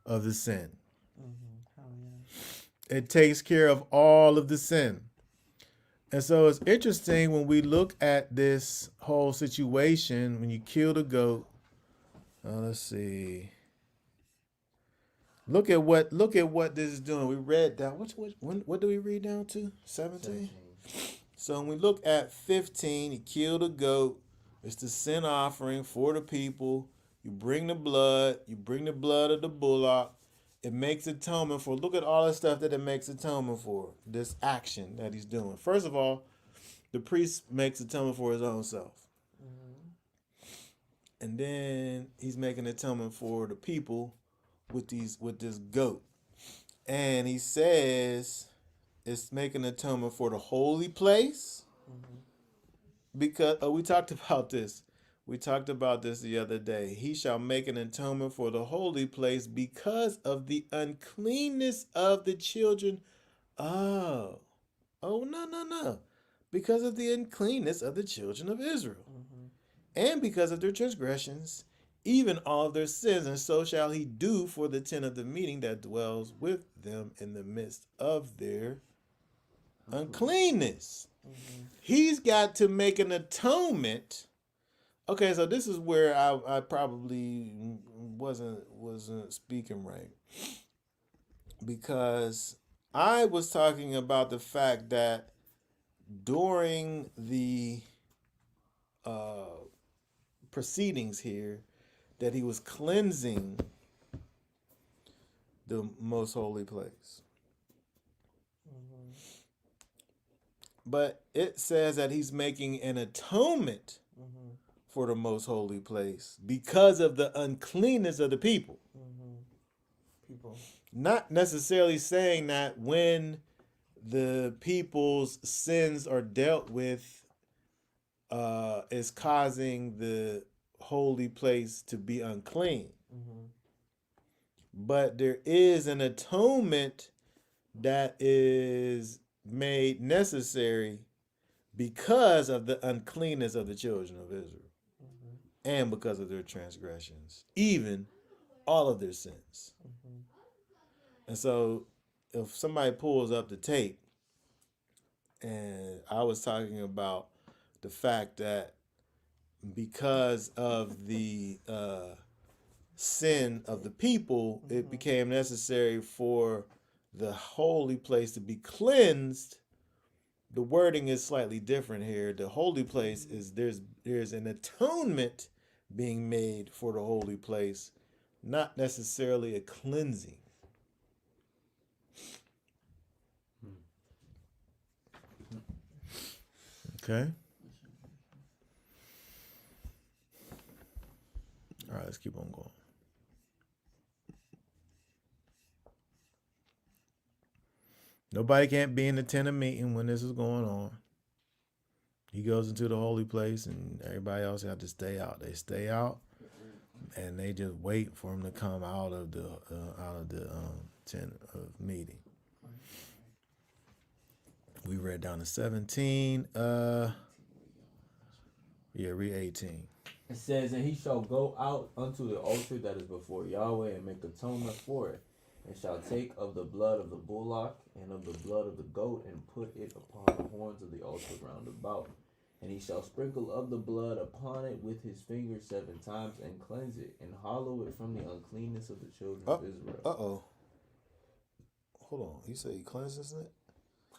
of the sin. Oh yeah. It takes care of all of the sin. And so it's interesting when we look at this whole situation, when you kill the goat. Let's see. Look at what this is doing. We read down. What do we read down to? 17. So when we look at 15, you kill the goat. It's the sin offering for the people. You bring the blood of the bullock. It makes atonement for. Look at all the stuff that it makes atonement for. This action that he's doing. First of all, the priest makes atonement for his own self. And then he's making atonement for the people with this goat. And he says it's making atonement for the holy place. Because we talked about this. We talked about this the other day. He shall make an atonement for the holy place because of the uncleanness of the children. No. Because of the uncleanness of the children of Israel. And because of their transgressions, even all of their sins, and so shall he do for the tent of the meeting that dwells with them in the midst of their uncleanness. He's got to make an atonement. Okay, so this is where I probably wasn't speaking right, because I was talking about the fact that during the proceedings here, that he was cleansing the most holy place. But it says that he's making an atonement for the most holy place because of the uncleanness of the people. People. Not necessarily saying that when the people's sins are dealt with, is causing the holy place to be unclean. But there is an atonement that is made necessary because of the uncleanness of the children of Israel and because of their transgressions, even all of their sins. And so if somebody pulls up the tape, and I was talking about the fact that because of the sin of the people, it became necessary for the holy place to be cleansed. The wording is slightly different here. The holy place is there's an atonement being made for the holy place, not necessarily a cleansing. Okay. All right, let's keep on going. Nobody can't be in the tent of meeting when this is going on. He goes into the holy place, and everybody else have to stay out. They stay out, and they just wait for him to come out of the tent of meeting. We read down to 17. Read 18. It says, and he shall go out unto the altar that is before Yahweh and make atonement for it, and shall take of the blood of the bullock and of the blood of the goat, and put it upon the horns of the altar round about. And he shall sprinkle of the blood upon it with his finger 7 times, and cleanse it, and hallow it from the uncleanness of the children of Israel. Uh-oh. Hold on. You say he cleanses it?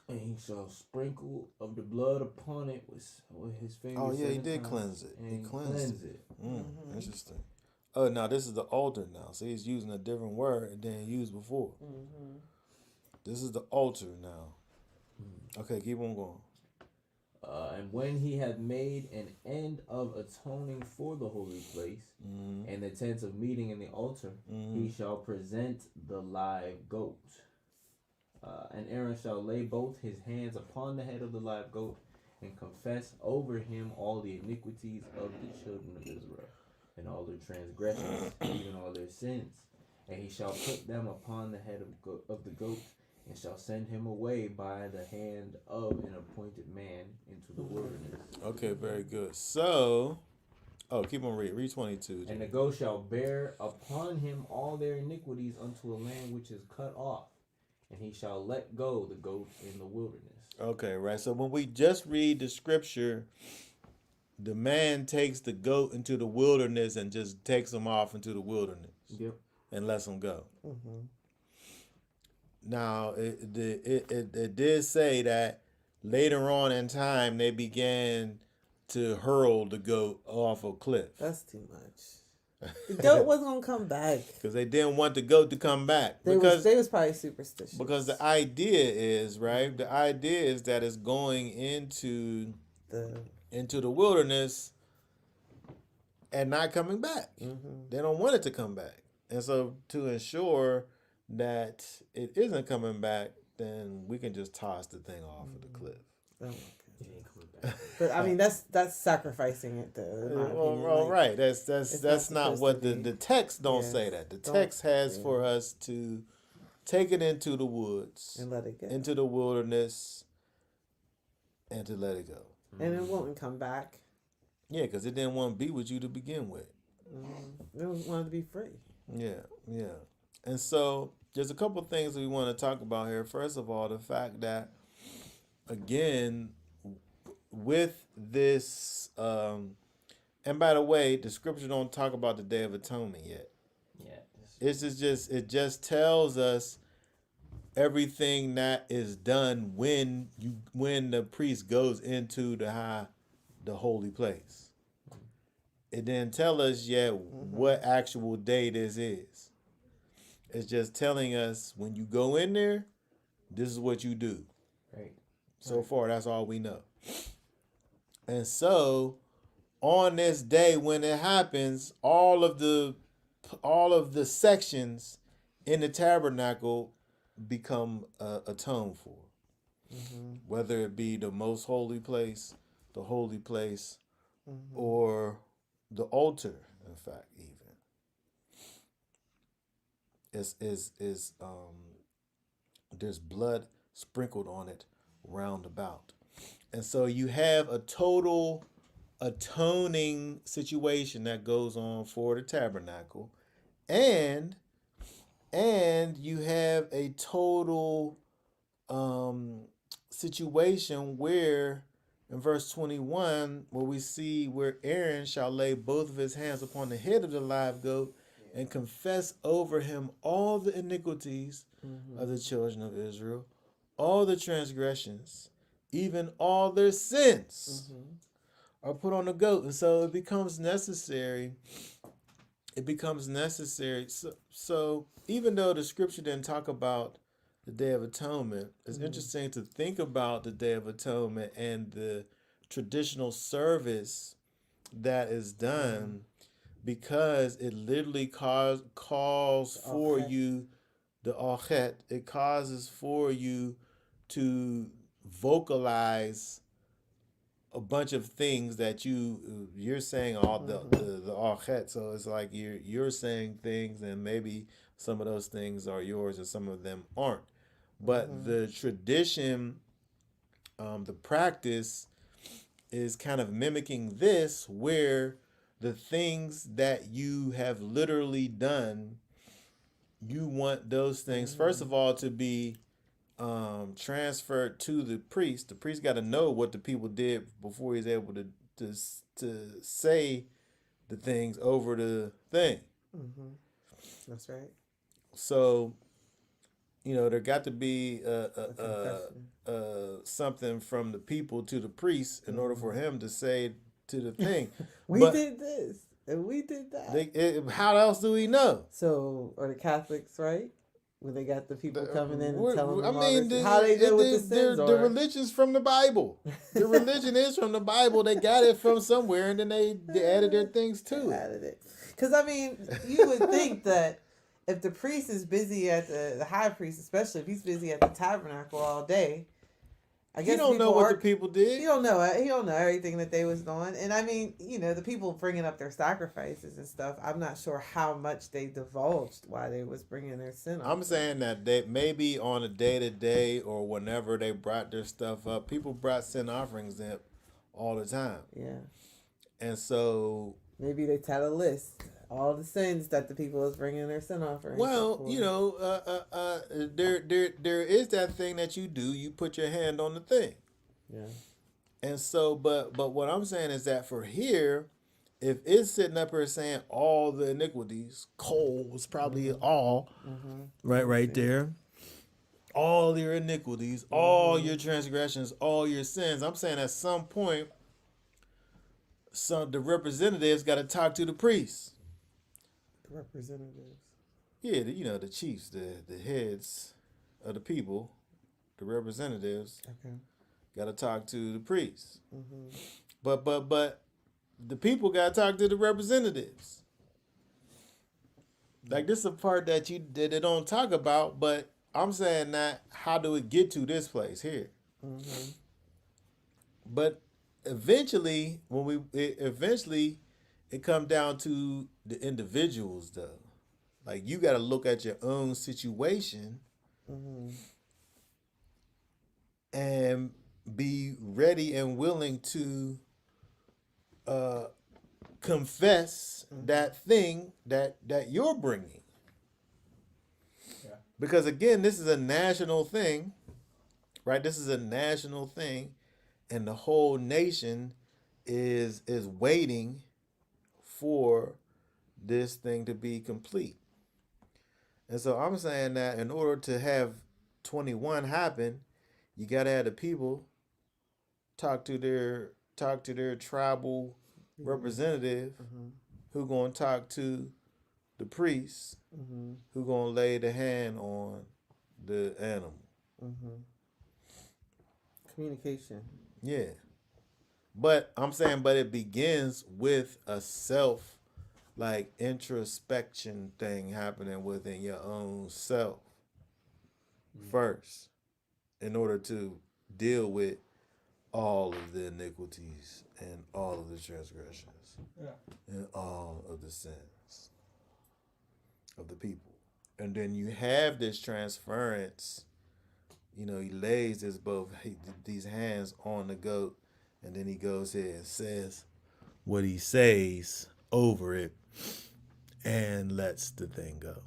And he shall sprinkle of the blood upon it with his finger. Oh, yeah, he 7 did times, cleanse it. He and cleansed it. Mm-hmm. Interesting. Oh, now this is the altar now. So he's using a different word than he used before. Mm-hmm. This is the altar now. Okay, keep on going. And when he had made an end of atoning for the holy place, and the tents of meeting and the altar, he shall present the live goat. And Aaron shall lay both his hands upon the head of the live goat, and confess over him all the iniquities of the children of Israel, and all their transgressions, even all their sins. And he shall put them upon the head of the goat, and shall send him away by the hand of an appointed man into the wilderness. Okay, very good. So, keep on reading. Read 22. And the goat shall bear upon him all their iniquities unto a land which is cut off, and he shall let go the goat in the wilderness. Okay, right. So when we just read the scripture, the man takes the goat into the wilderness and just takes him off into the wilderness. Yep. And lets him go. Mm-hmm. Now, it did say that later on in time, they began to hurl the goat off a cliff. That's too much. The goat wasn't gonna come back because they didn't want the goat to come back. They was probably superstitious. Because the idea is, right? The idea is that it's going into the wilderness and not coming back. Mm-hmm. They don't want it to come back. And so to ensure that it isn't coming back, then we can just toss the thing off of the cliff. Oh, okay. But I mean, that's sacrificing it, though. Well, right. That's not what the text don't say that. The text has for us to take it into the woods and let it go into the wilderness, and to let it go. And it won't come back. Yeah, because it didn't want to be with you to begin with. It wanted to be free. Yeah. And so there's a couple things we want to talk about here. First of all, the fact that, again, with this, and by the way, the scripture don't talk about the Day of Atonement yet. Yeah. It just tells us everything that is done when the priest goes into the holy place. It didn't tell us yet what actual day this is. It's just telling us when you go in there, this is what you do. Right. So far, that's all we know. And so, on this day when it happens, all of the sections in the tabernacle become atoned for. Whether it be the most holy place, the holy place, or the altar, in fact, even there's blood sprinkled on it round about. And so you have a total atoning situation that goes on for the tabernacle, and you have a total situation where in verse 21, where we see where Aaron shall lay both of his hands upon the head of the live goat and confess over him all the iniquities of the children of Israel, all the transgressions, even all their sins are put on the goat. And so it becomes necessary. So even though the scripture didn't talk about the Day of Atonement, it's interesting to think about the Day of Atonement and the traditional service that is done, because it literally calls for you, the Achet, it causes for you to vocalize a bunch of things that you're saying all the Achet. So it's like you're saying things, and maybe some of those things are yours and some of them aren't. But the tradition, the practice is kind of mimicking this, where the things that you have literally done you want those things first of all to be transferred to the priest. The priest got to know what the people did before he's able to say the things over the thing. Mm-hmm. That's right. So, there got to be Confession. something from the people to the priest in order for him to say to the thing. We But did this and we did that. how else do we know? So, are the Catholics right? When they got the people coming in and We're- telling I them all mean, this, how they deal with the sins, the or religion's from the Bible. The religion is from the Bible. They got it from somewhere, and then they added their things to it. added it. Because I mean, you would think that if the priest is busy at the high priest, especially if he's busy at the tabernacle all day, I guess You don't know people what the people He did. don't know it. He don't know everything that they was doing. And I mean, the people bringing up their sacrifices and stuff. I'm not sure how much they divulged why they was bringing their sin. I'm saying that they maybe on a day-to-day or whenever they brought their stuff up, people brought sin offerings in all the time. Yeah. And so, Maybe they had a list. All the sins that the people was bringing their sin offerings. well, for. there is that thing that you do. You put your hand on the thing. Yeah. And so, but what I'm saying is that for here, if it's sitting up here saying all the iniquities, Cole was probably all right there. All your iniquities, all your transgressions, all your sins. I'm saying at some point, the representatives got to talk to the priests. Representatives. Yeah, the chiefs, the heads of the people, the representatives. Okay. Got to talk to the priests. Mm-hmm. But the people got to talk to the representatives. Like, this is a part that they don't talk about, but I'm saying that how do it get to this place here? Mm-hmm. But eventually, it come down to the individuals, though. Like, you got to look at your own situation and be ready and willing to confess that thing that you're bringing. Yeah. Because again, this is a national thing, right? This is a national thing, and the whole nation is waiting for this thing to be complete. And so I'm saying that in order to have 21 happen, you got to have the people talk to their tribal representative, who going to talk to the priest, who going to lay the hand on the animal. Communication. Yeah. But I'm saying, it begins with a introspection thing happening within your own self first, in order to deal with all of the iniquities and all of the transgressions and all of the sins of the people. And then you have this transference. He lays these hands on the goat, and then he goes here and says what he says over it and lets the thing go.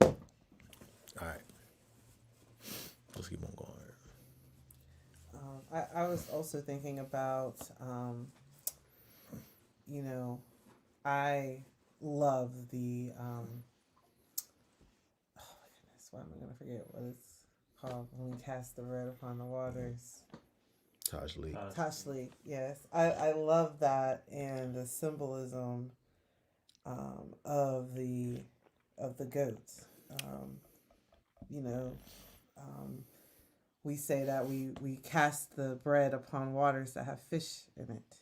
All right. Let's keep on going here. I was also thinking about, I love the, oh my goodness, why am I going to forget what it's called when we cast the bread upon the waters? Tashli, yes. I love that, and the symbolism of the goats. We say that we cast the bread upon waters that have fish in it,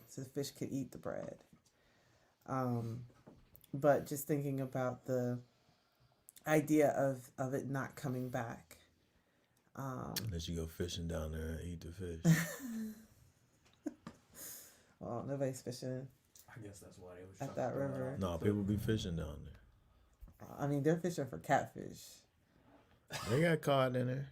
so the fish could eat the bread. But just thinking about the idea of it not coming back. Unless you go fishing down there and eat the fish. Well, nobody's fishing I guess that's why they was at that river. No, people be fishing down there. I mean, they're fishing for catfish. They got cod in there.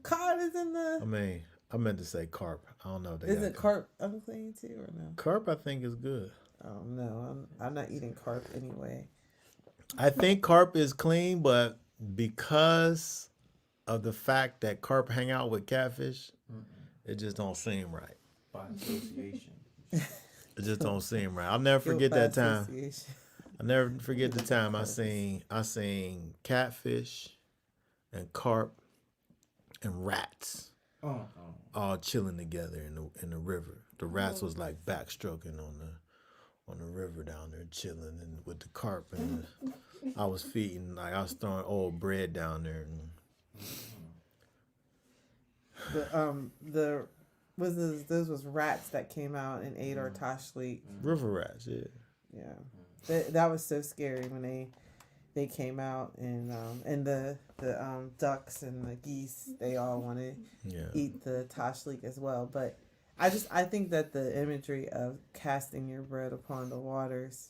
Cod is in the. I meant to say carp. I don't know if they Is got it carp unclean too or no? Carp, I think, is good. Oh no, I'm not eating carp anyway. I think carp is clean, but because of the fact that carp hang out with catfish, it just don't seem right. By association. It just don't seem right. I'll never Guilt forget by that time. association. I'll never forget the time Purpose. I seen catfish and carp and rats all chilling together in the river. The rats was like backstroking on the river down there chilling and with the carp and I was feeding like I was throwing old bread down there and The was those was rats that came out and ate our tashlik. river rats, yeah. Yeah, that was so scary when they came out and the ducks and the geese, they all want to eat the tashlik as well. But I think that the imagery of casting your bread upon the waters,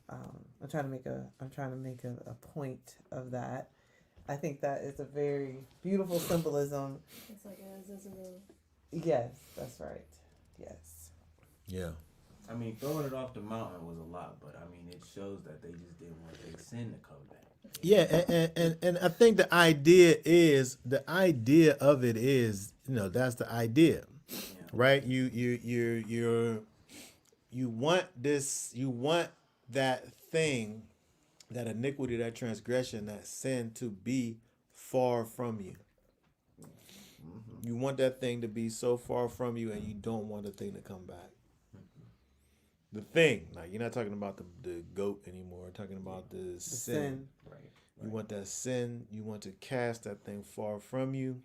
I'm trying to make a point of that. I think that is a very beautiful symbolism. It's like Azazel. Yes, that's right. Yes. Yeah. I mean, throwing it off the mountain was a lot, but I mean, it shows that they just didn't want their sin to come back. Yeah, and I think the idea of it is, that's the idea. Yeah. Right? You want that thing, that iniquity, that transgression, that sin to be far from you. You want that thing to be so far from you, and you don't want the thing to come back. The thing, like you're not talking about the goat anymore. You're talking about the sin. Right. You want that sin. You want to cast that thing far from you,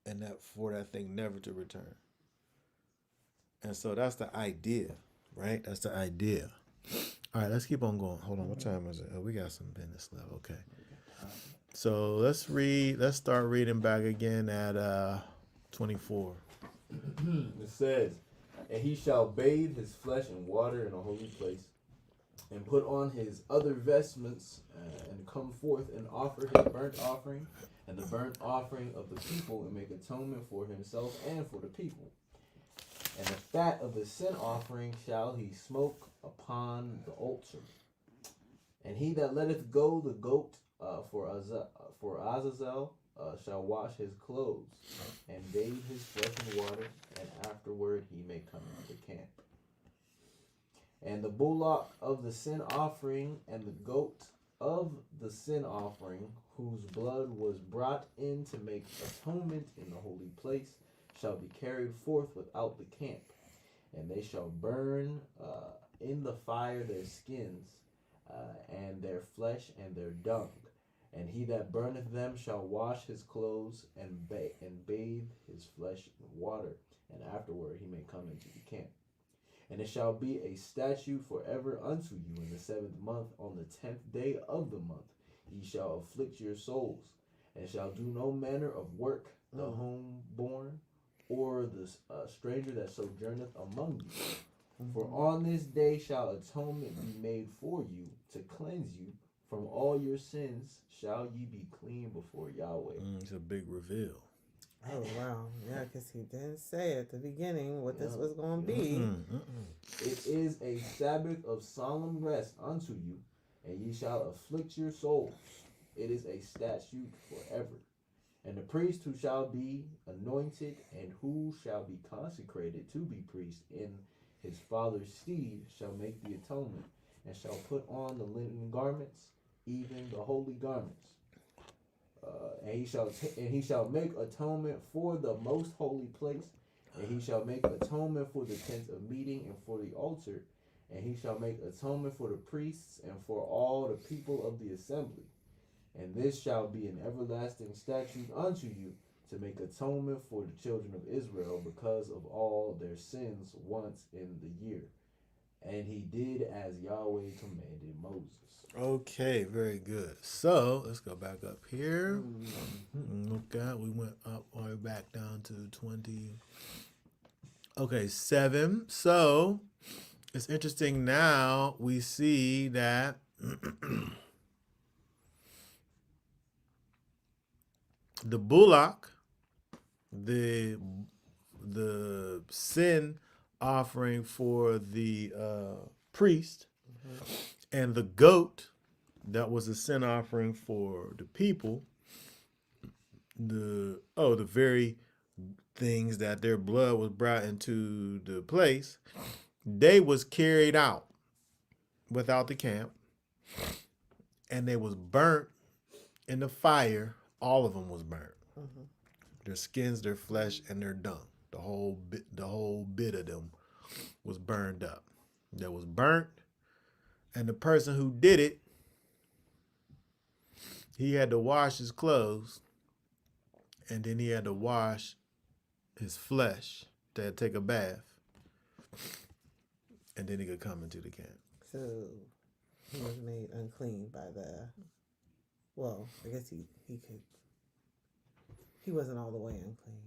and for that thing never to return. And so that's the idea, right? That's the idea. All right, let's keep on going. Hold on, what time is it? Oh, we got some business left. Okay. So let's read. Let's start reading back again at 24. It says, "And he shall bathe his flesh in water in a holy place, and put on his other vestments, and come forth and offer his burnt offering and the burnt offering of the people, and make atonement for himself and for the people. And the fat of the sin offering shall he smoke upon the altar. And he that letteth go the goat for Azazel shall wash his clothes, and bathe his flesh in water, and afterward he may come into the camp. And the bullock of the sin offering, and the goat of the sin offering, whose blood was brought in to make atonement in the holy place, shall be carried forth without the camp. And they shall burn in the fire their skins, and their flesh and their dung. And he that burneth them shall wash his clothes and bathe his flesh in water, and afterward he may come into the camp. And it shall be a statute forever unto you in the 7th month, on the 10th day of the month. Ye shall afflict your souls, and shall do no manner of work, the homeborn, or the stranger that sojourneth among you. For on this day shall atonement be made for you, to cleanse you from all your sins. Shall ye be clean before Yahweh." It's a big reveal. Oh wow, yeah, because he didn't say at the beginning what this was going to be. "It is a Sabbath of solemn rest unto you, and ye shall afflict your souls. It is a statute forever. And the priest who shall be anointed, and who shall be consecrated to be priest in his father's stead, shall make the atonement, and shall put on the linen garments, even the holy garments. And he shall make atonement for the most holy place, and he shall make atonement for the tent of meeting and for the altar, and he shall make atonement for the priests and for all the people of the assembly. And this shall be an everlasting statute unto you, to make atonement for the children of Israel because of all their sins once in the year." And he did as Yahweh commanded Moses. Okay, very good. So let's go back up here. Okay, we went up all the way back down to 20. Okay, 7. So it's interesting now we see that the bullock, the sin offering for the priest, and the goat that was a sin offering for the people. The very things that their blood was brought into the place, they was carried out without the camp, and they was burnt in the fire. All of them was burnt. Their skins, their flesh, and their dung. The whole bit of them was burned up. That was burnt, and the person who did it, he had to wash his clothes, and then he had to wash his flesh, to take a bath, and then he could come into the camp. So he was made unclean by well, I guess he could. He wasn't all the way unclean.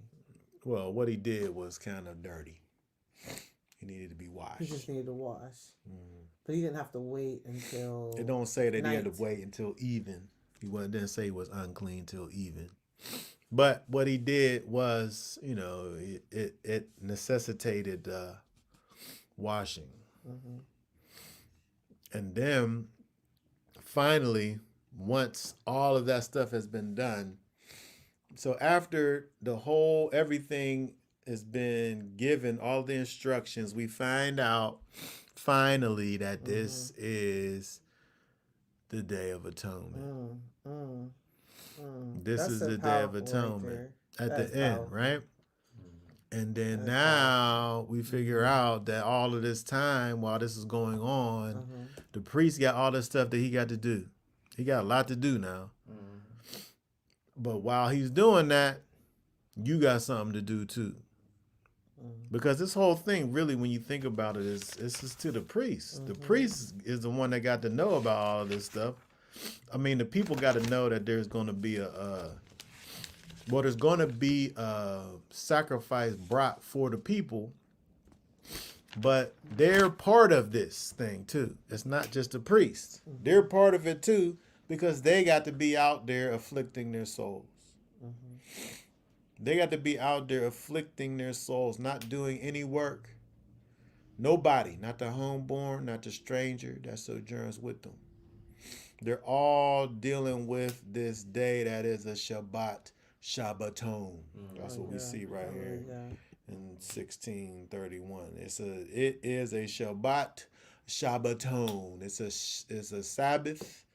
Well, what he did was kind of dirty. He needed to be washed. He just needed to wash. But he didn't have to wait until. It don't say that night. he had to wait until even. Didn't say he was unclean till even. But what he did was, it necessitated washing. And then finally, once all of that stuff has been done, so after everything has been given, all the instructions, we find out finally that this is the Day of Atonement. This That's is so the Day of powerful Atonement right at That's the end, powerful. right? And then That's now we figure out that all of this time while this is going on, the priest got all this stuff that he got to do. He got a lot to do now. But while he's doing that, you got something to do too. Because this whole thing, really, when you think about it, it's just to the priest. The priest is the one that got to know about all of this stuff. I mean, the people got to know that there's going to be there's going to be a sacrifice brought for the people, but they're part of this thing too. It's not just the priests. They're part of it too, because they got to be out there afflicting their souls. They got to be out there afflicting their souls, not doing any work. Nobody, not the homeborn, not the stranger that sojourns with them. They're all dealing with this day that is a Shabbaton. That's what we see right here in 1631. It is a Shabbaton. It's a Sabbath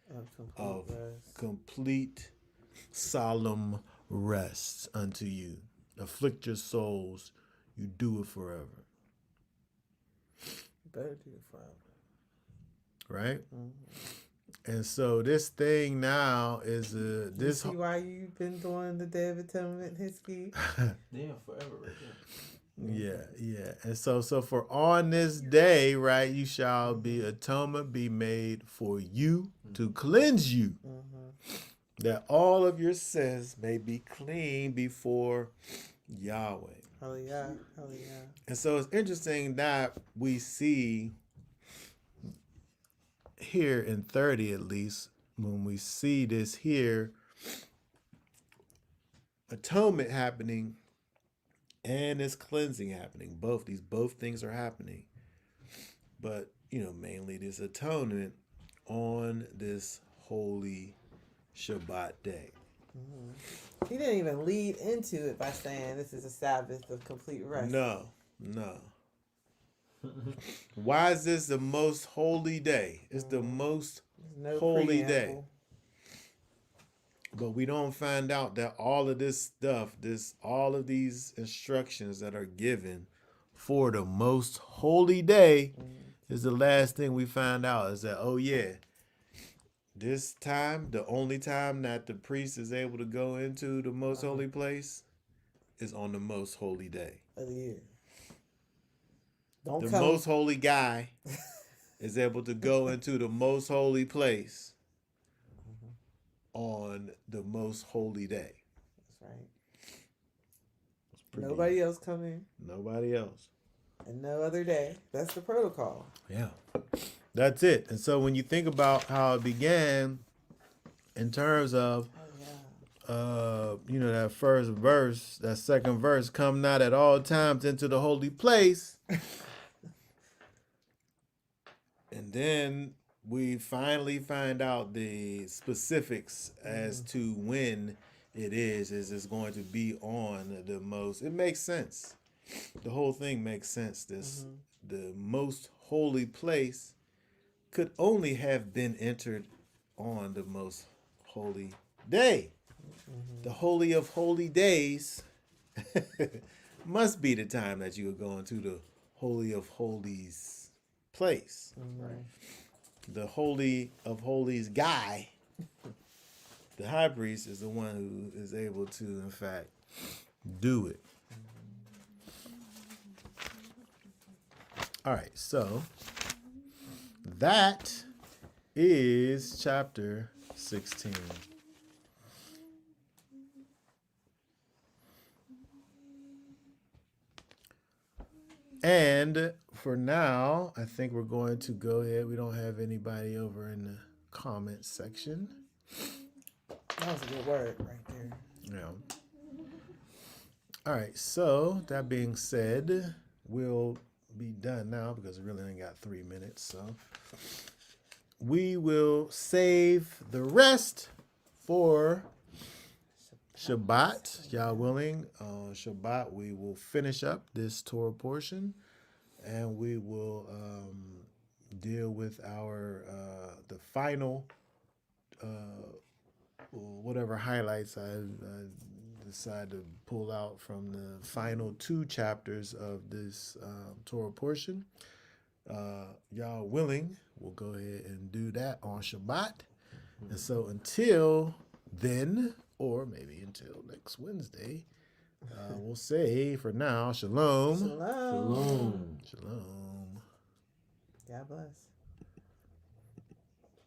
of complete solemn rest unto you. Afflict your souls, you do it forever. You better do it forever. Right? And so this thing now is You see why you've been doing the Day of Atonement, Hiskey? Yeah, forever right there. Yeah. And so for on this day, right, you shall be atonement be made for you to cleanse you, that all of your sins may be clean before Yahweh. Hallelujah. And so it's interesting that we see here in 30, at least, when we see this here, atonement happening and this cleansing happening. Both things are happening. But, mainly this atonement on this holy Shabbat day. He didn't even lead into it by saying this is a Sabbath of complete rest. No. Why is this the most holy day? It's the most holy day. But we don't find out that all of this stuff, all of these instructions that are given for the most holy day is the last thing we find out, is that, this time, the only time that the priest is able to go into the most holy place is on the most holy day. Of the year. The most holy guy is able to go into the most holy place on the most holy day. That's right. Nobody else come in. Nobody else. And no other day. That's the protocol. Yeah. That's it. And so when you think about how it began in terms of that first verse, that second verse, come not at all times into the holy place. And then we finally find out the specifics as to when it is it's going to be on the most. It makes sense. The whole thing makes sense. The most holy place could only have been entered on the most holy day. The holy of holy days must be the time that you are going to the holy of holies place. Right. The holy of holies guy, the high priest, is the one who is able to, in fact, do it. All right, so that is chapter 16. And for now, I think we're going to go ahead. We don't have anybody over in the comment section. That was a good word right there. Yeah. All right, so that being said, we'll be done now because we really only got 3 minutes. So we will save the rest for Shabbat, Yah willing. Shabbat, we will finish up this Torah portion, and we will deal with our the final whatever highlights I decide to pull out from the final 2 chapters of this Torah portion. Y'all willing, we'll go ahead and do that on Shabbat. And so until then, or maybe until next Wednesday, we'll say for now, shalom. Shalom. Shalom. Shalom. God bless.